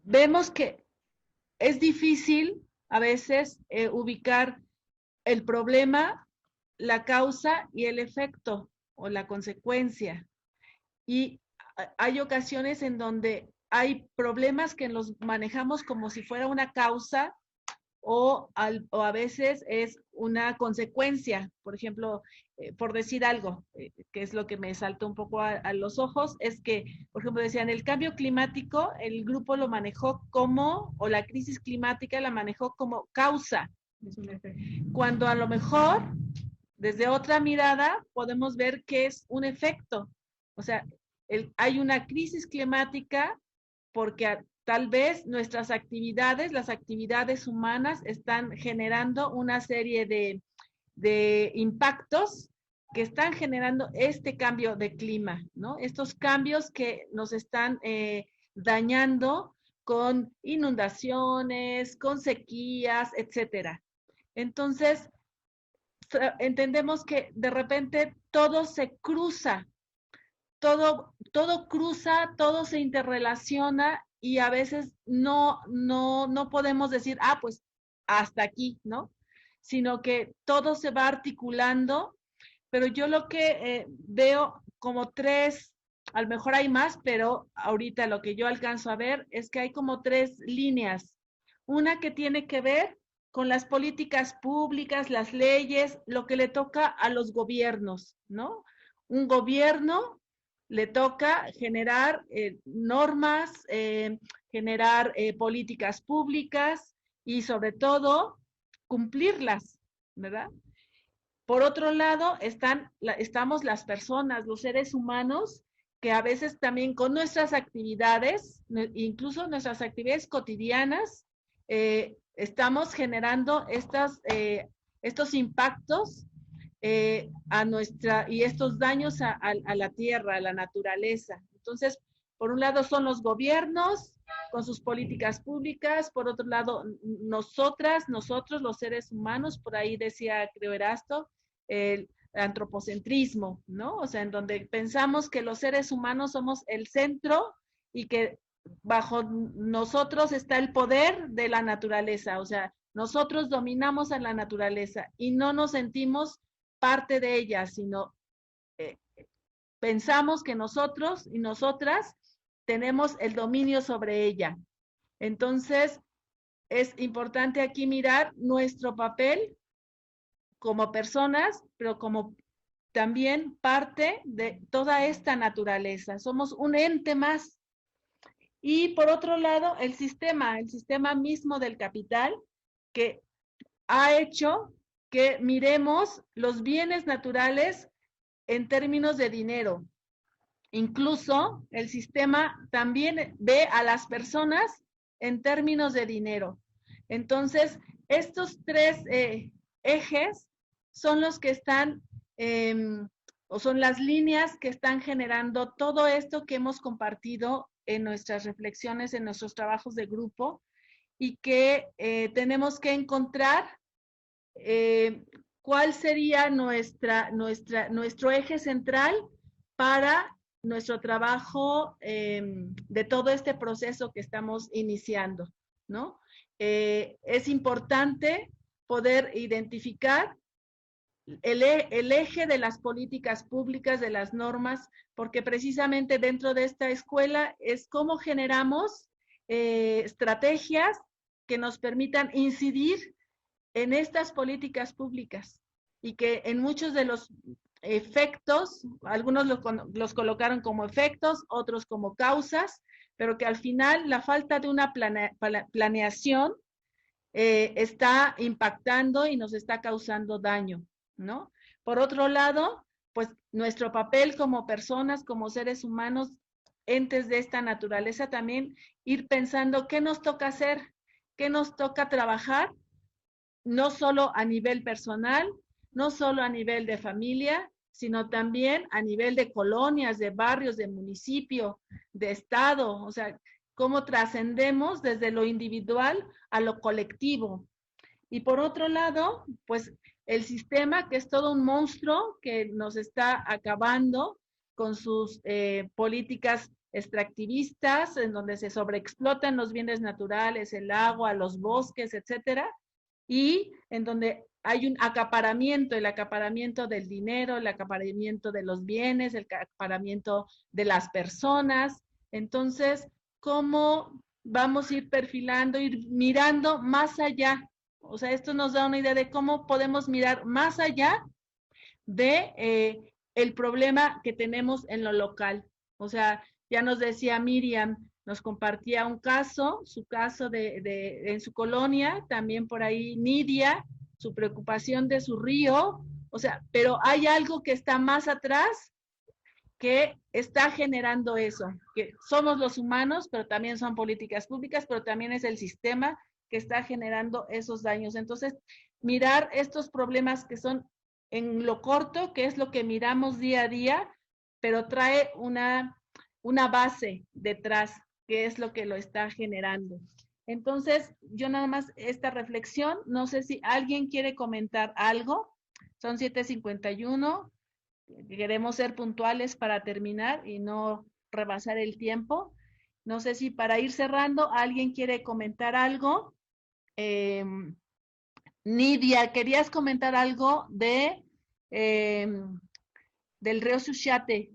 Vemos que es difícil a veces ubicar el problema, la causa y el efecto o la consecuencia. Y hay ocasiones en donde hay problemas que los manejamos como si fuera una causa o a veces es una consecuencia. Por ejemplo, por decir algo, que es lo que me saltó un poco a los ojos, es que, por ejemplo, decían, el cambio climático, el grupo lo manejó como, o la crisis climática la manejó como causa. Cuando a lo mejor, desde otra mirada, podemos ver que es un efecto. O sea, hay una crisis climática porque tal vez nuestras actividades, las actividades humanas, están generando una serie de impactos que están generando este cambio de clima, ¿no? Estos cambios que nos están dañando con inundaciones, con sequías, etcétera. Entonces, entendemos que de repente todo se cruza, todo cruza, todo se interrelaciona y a veces no podemos decir, pues hasta aquí, ¿no? Sino que todo se va articulando, pero yo lo que veo como tres, a lo mejor hay más, pero ahorita lo que yo alcanzo a ver es que hay como tres líneas. Una que tiene que ver con las políticas públicas, las leyes, lo que le toca a los gobiernos, ¿no? Un gobierno le toca generar normas, generar políticas públicas y sobre todo cumplirlas, ¿verdad? Por otro lado, estamos las personas, los seres humanos, que a veces también con nuestras actividades, incluso nuestras actividades cotidianas, estamos generando estos impactos y estos daños a la tierra, a la naturaleza. Entonces, por un lado son los gobiernos con sus políticas públicas, por otro lado nosotros, los seres humanos, por ahí decía, creo, Erasto, el antropocentrismo, ¿no? O sea, en donde pensamos que los seres humanos somos el centro y que bajo nosotros está el poder de la naturaleza, o sea, nosotros dominamos a la naturaleza y no nos sentimos parte de ella, sino pensamos que nosotros y nosotras tenemos el dominio sobre ella. Entonces, es importante aquí mirar nuestro papel como personas, pero como también parte de toda esta naturaleza. Somos un ente más. Y por otro lado, el sistema mismo del capital, que ha hecho que miremos los bienes naturales en términos de dinero. Incluso el sistema también ve a las personas en términos de dinero. Entonces, estos tres ejes son los que están, o son las líneas que están generando todo esto que hemos compartido en nuestras reflexiones, en nuestros trabajos de grupo, y que tenemos que encontrar cuál sería nuestro eje central para nuestro trabajo de todo este proceso que estamos iniciando, ¿no? Es importante poder identificar el eje de las políticas públicas, de las normas, porque precisamente dentro de esta escuela es cómo generamos estrategias que nos permitan incidir en estas políticas públicas y que en muchos de los efectos, algunos los colocaron como efectos, otros como causas, pero que al final la falta de una planeación está impactando y nos está causando daño, ¿no? Por otro lado, pues nuestro papel como personas, como seres humanos, entes de esta naturaleza, también ir pensando qué nos toca hacer, qué nos toca trabajar, no solo a nivel personal, no solo a nivel de familia, sino también a nivel de colonias, de barrios, de municipio, de estado, o sea, cómo trascendemos desde lo individual a lo colectivo. Y por otro lado, pues el sistema, que es todo un monstruo que nos está acabando con sus políticas extractivistas, en donde se sobreexplotan los bienes naturales, el agua, los bosques, etcétera, y en donde hay un acaparamiento, el acaparamiento del dinero, el acaparamiento de los bienes, el acaparamiento de las personas. Entonces, ¿cómo vamos a ir perfilando, ir mirando más allá? O sea, esto nos da una idea de cómo podemos mirar más allá de el problema que tenemos en lo local. O sea, ya nos decía Miriam, nos compartía un caso, su caso en su colonia, también por ahí Nidia, su preocupación de su río, o sea, pero hay algo que está más atrás que está generando eso, que somos los humanos, pero también son políticas públicas, pero también es el sistema que está generando esos daños. Entonces, mirar estos problemas que son en lo corto, que es lo que miramos día a día, pero trae una base detrás, que es lo que lo está generando. Entonces, yo nada más esta reflexión, no sé si alguien quiere comentar algo, son 7:51, queremos ser puntuales para terminar y no rebasar el tiempo. No sé si para ir cerrando, alguien quiere comentar algo. Nidia, ¿querías comentar algo de del río Suchiate.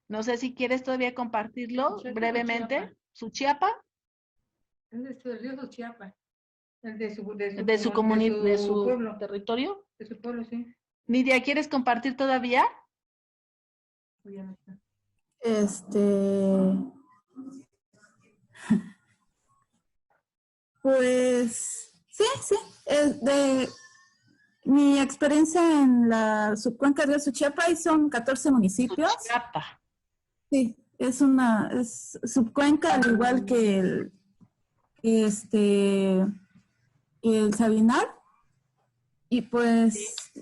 No sé si quieres todavía compartirlo brevemente. ¿Suchiapa? Es del río Suchiapa. De su pueblo. ¿Territorio? De su pueblo, sí. Nidia, ¿quieres compartir todavía? Pues sí. De mi experiencia en la subcuenca de Suchiapa, y son 14 municipios. Suchiapa. Sí, es subcuenca, al igual que el Sabinal. Y pues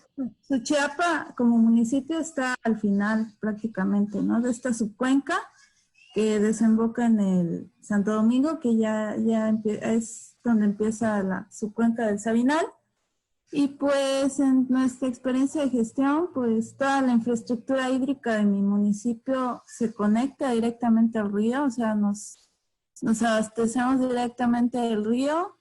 Suchiapa como municipio está al final prácticamente, ¿no? De esta subcuenca que desemboca en el Santo Domingo, que ya es donde empieza la subcuenca del Sabinal. Y pues en nuestra experiencia de gestión, pues toda la infraestructura hídrica de mi municipio se conecta directamente al río, o sea, nos abastecemos directamente del río.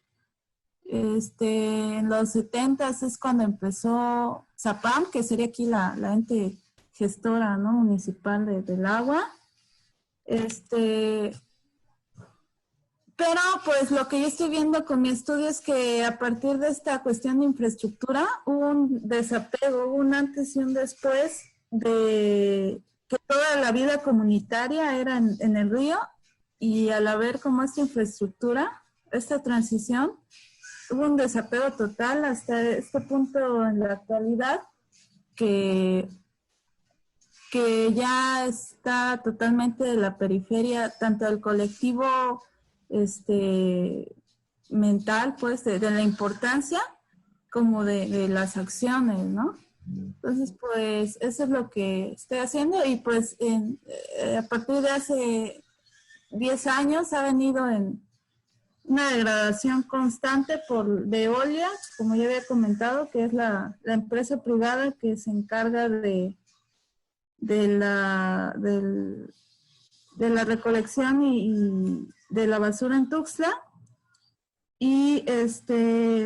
En los 70s es cuando empezó Zapam, que sería aquí la ente gestora, ¿no?, municipal del agua. Pero pues lo que yo estoy viendo con mi estudio es que a partir de esta cuestión de infraestructura hubo un desapego, hubo un antes y un después de que toda la vida comunitaria era en el río, y al haber como esta infraestructura, esta transición, hubo un desapego total hasta este punto en la actualidad que ya está totalmente de la periferia, tanto del colectivo mental, pues, de la importancia como de las acciones, ¿no? Entonces, pues, eso es lo que estoy haciendo, y pues a partir de hace 10 años ha venido en una degradación constante por Veolia, como ya había comentado, que es la empresa privada que se encarga de la recolección y de la basura en Tuxtla, y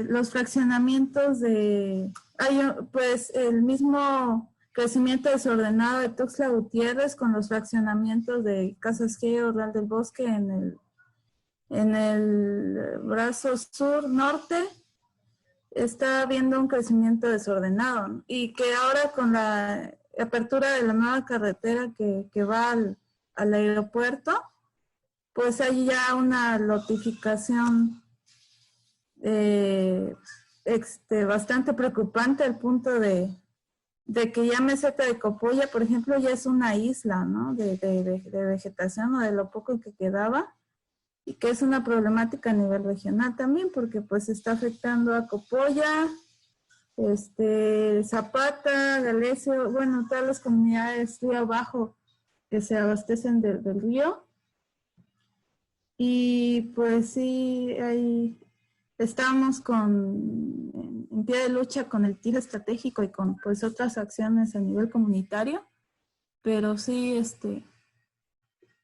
los fraccionamientos pues el mismo crecimiento desordenado de Tuxtla Gutiérrez con los fraccionamientos de Casas Geo, Real del Bosque en el brazo sur-norte, está habiendo un crecimiento desordenado, y que ahora con la apertura de la nueva carretera que va al aeropuerto, pues hay ya una lotificación bastante preocupante, al punto de que ya Meseta de Copolla, por ejemplo, ya es una isla, ¿no?, de vegetación, o de lo poco que quedaba, y que es una problemática a nivel regional también, porque pues está afectando a Copolla, Zapata, Galecio, bueno, todas las comunidades río abajo que se abastecen del río. Y pues sí, ahí estamos en pie de lucha con el tiro estratégico y con pues otras acciones a nivel comunitario, pero sí,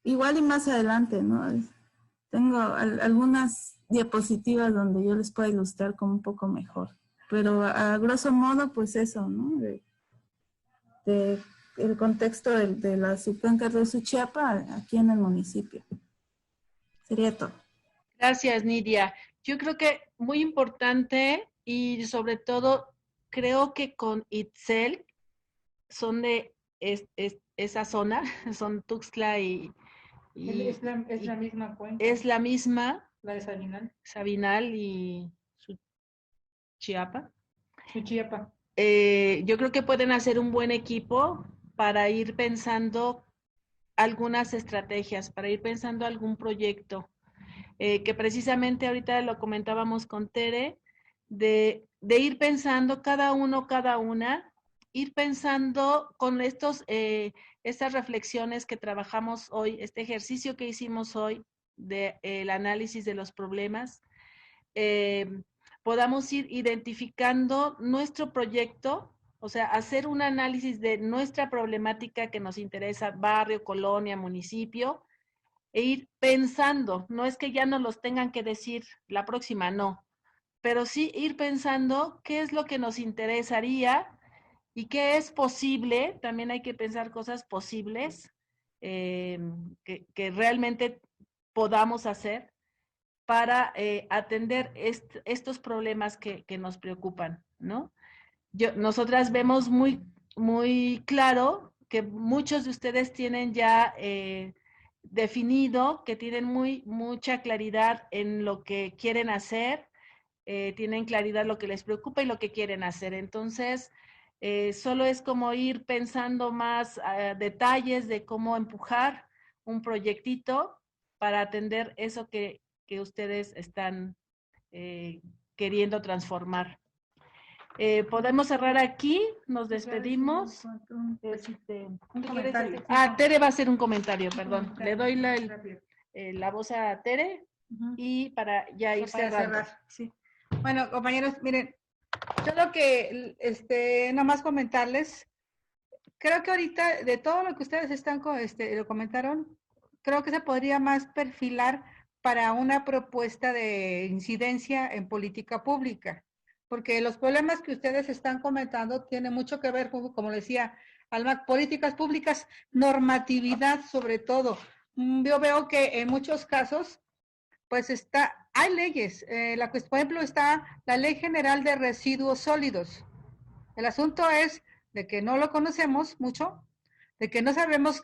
igual y más adelante, ¿no? Tengo algunas diapositivas donde yo les puedo ilustrar como un poco mejor, pero a grosso modo, pues eso, ¿no? De el contexto de la subcuenca de Suchiapa aquí en el municipio. Sería todo. Gracias, Nidia. Yo creo que muy importante, y sobre todo creo que con Itzel son de esa zona, son Tuxtla y es la misma cuenca. Es la misma. La de Sabinal. Sabinal y Suchiapa. Suchiapa. Yo creo que pueden hacer un buen equipo para ir pensando algunas estrategias, para ir pensando algún proyecto, que precisamente ahorita lo comentábamos con Tere, de ir pensando cada una, ir pensando con estas reflexiones que trabajamos hoy, este ejercicio que hicimos hoy del análisis de los problemas, podamos ir identificando nuestro proyecto, o sea, hacer un análisis de nuestra problemática que nos interesa, barrio, colonia, municipio, e ir pensando, no es que ya nos los tengan que decir la próxima, no, pero sí ir pensando qué es lo que nos interesaría y qué es posible. También hay que pensar cosas posibles que realmente podamos hacer para atender estos problemas que nos preocupan, ¿no? Nosotras vemos muy claro que muchos de ustedes tienen ya definido, que tienen mucha claridad en lo que quieren hacer, tienen claridad lo que les preocupa y lo que quieren hacer. Entonces, solo es como ir pensando más detalles de cómo empujar un proyectito para atender eso que ustedes están queriendo transformar. Podemos cerrar aquí, nos despedimos. Tere va a hacer un comentario, perdón. Le doy la voz a Tere y para ya ir cerrando. Sí. Bueno, compañeros, miren, yo lo que, nomás comentarles, creo que ahorita, de todo lo que ustedes lo comentaron, creo que se podría más perfilar para una propuesta de incidencia en política pública, porque los problemas que ustedes están comentando tienen mucho que ver, como decía Alma, políticas públicas, normatividad sobre todo. Yo veo que en muchos casos, pues hay leyes, por ejemplo, está la Ley General de Residuos Sólidos. El asunto es de que no lo conocemos mucho, de que no sabemos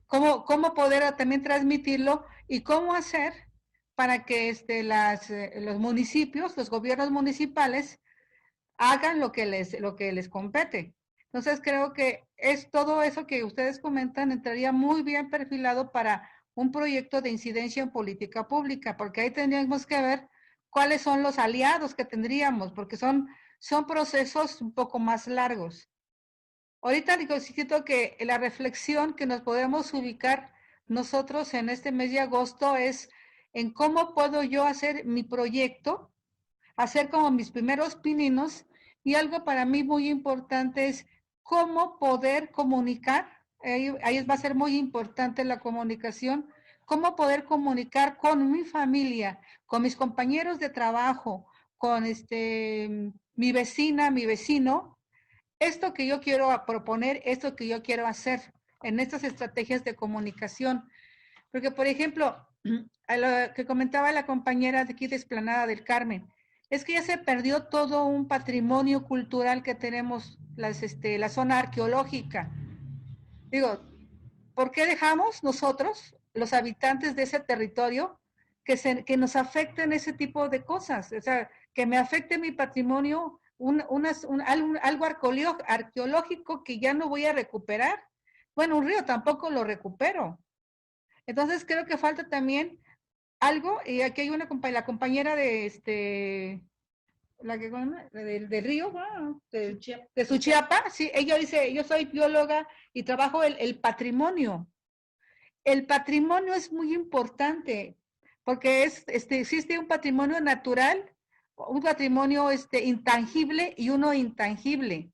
cómo poder también transmitirlo y cómo hacer para que los municipios, los gobiernos municipales hagan lo que les compete. Entonces creo que es todo eso que ustedes comentan entraría muy bien perfilado para un proyecto de incidencia en política pública, porque ahí tendríamos que ver cuáles son los aliados que tendríamos, porque son procesos un poco más largos. Ahorita digo, siento que la reflexión que nos podemos ubicar nosotros en este mes de agosto es en cómo puedo yo hacer mi proyecto, hacer como mis primeros pininos, y algo para mí muy importante es cómo poder comunicar, ahí va a ser muy importante la comunicación, cómo poder comunicar con mi familia, con mis compañeros de trabajo, con mi vecina, mi vecino, esto que yo quiero proponer, esto que yo quiero hacer en estas estrategias de comunicación. Porque, por ejemplo, a lo que comentaba la compañera de aquí de Esplanada del Carmen, es que ya se perdió todo un patrimonio cultural que tenemos, la zona arqueológica. Digo, ¿por qué dejamos nosotros, los habitantes de ese territorio, que nos afecten ese tipo de cosas? O sea, que me afecte mi patrimonio, algo arqueológico que ya no voy a recuperar. Bueno, un río tampoco lo recupero. Entonces creo que falta también algo, y aquí hay la compañera de del río, de Suchiapa, sí, ella dice, yo soy bióloga y trabajo el patrimonio. El patrimonio es muy importante, porque existe un patrimonio natural, un patrimonio intangible y uno intangible.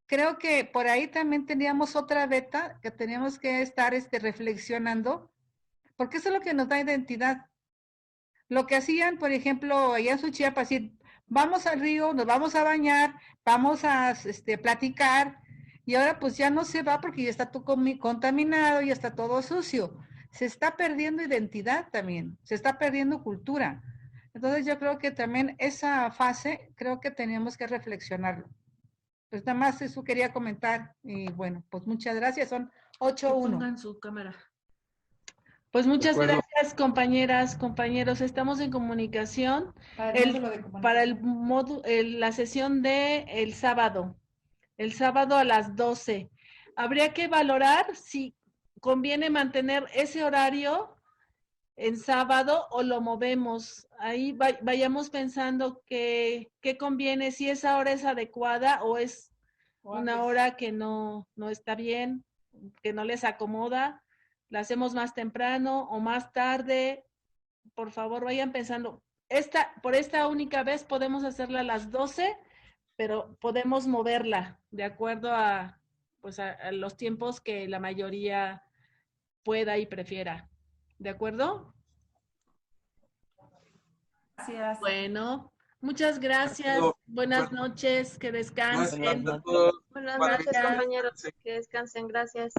Creo que por ahí también teníamos otra beta que teníamos que estar reflexionando, porque eso es lo que nos da identidad. Lo que hacían, por ejemplo, allá en Suchiapa, así, vamos al río, nos vamos a bañar, vamos a platicar, y ahora pues ya no se va porque ya está todo contaminado, ya está todo sucio. Se está perdiendo identidad también, se está perdiendo cultura. Entonces yo creo que también esa fase, creo que teníamos que reflexionarlo. Pues nada más eso quería comentar, y bueno, pues muchas gracias, son 8:1. Pongan su cámara. Pues muchas gracias, compañeras, compañeros. Estamos en comunicación para la sesión de el sábado a las 12. Habría que valorar si conviene mantener ese horario en sábado o lo movemos. Ahí vayamos pensando qué conviene, si esa hora es adecuada o es una hora que no está bien, que no les acomoda. La hacemos más temprano o más tarde. Por favor, vayan pensando. Por esta única vez podemos hacerla a las 12, pero podemos moverla de acuerdo a los tiempos que la mayoría pueda y prefiera. ¿De acuerdo? Gracias. Bueno, Muchas gracias. Buenas noches. Que descansen. Gracias a todos. Buenas noches, compañeros. Que descansen. Gracias.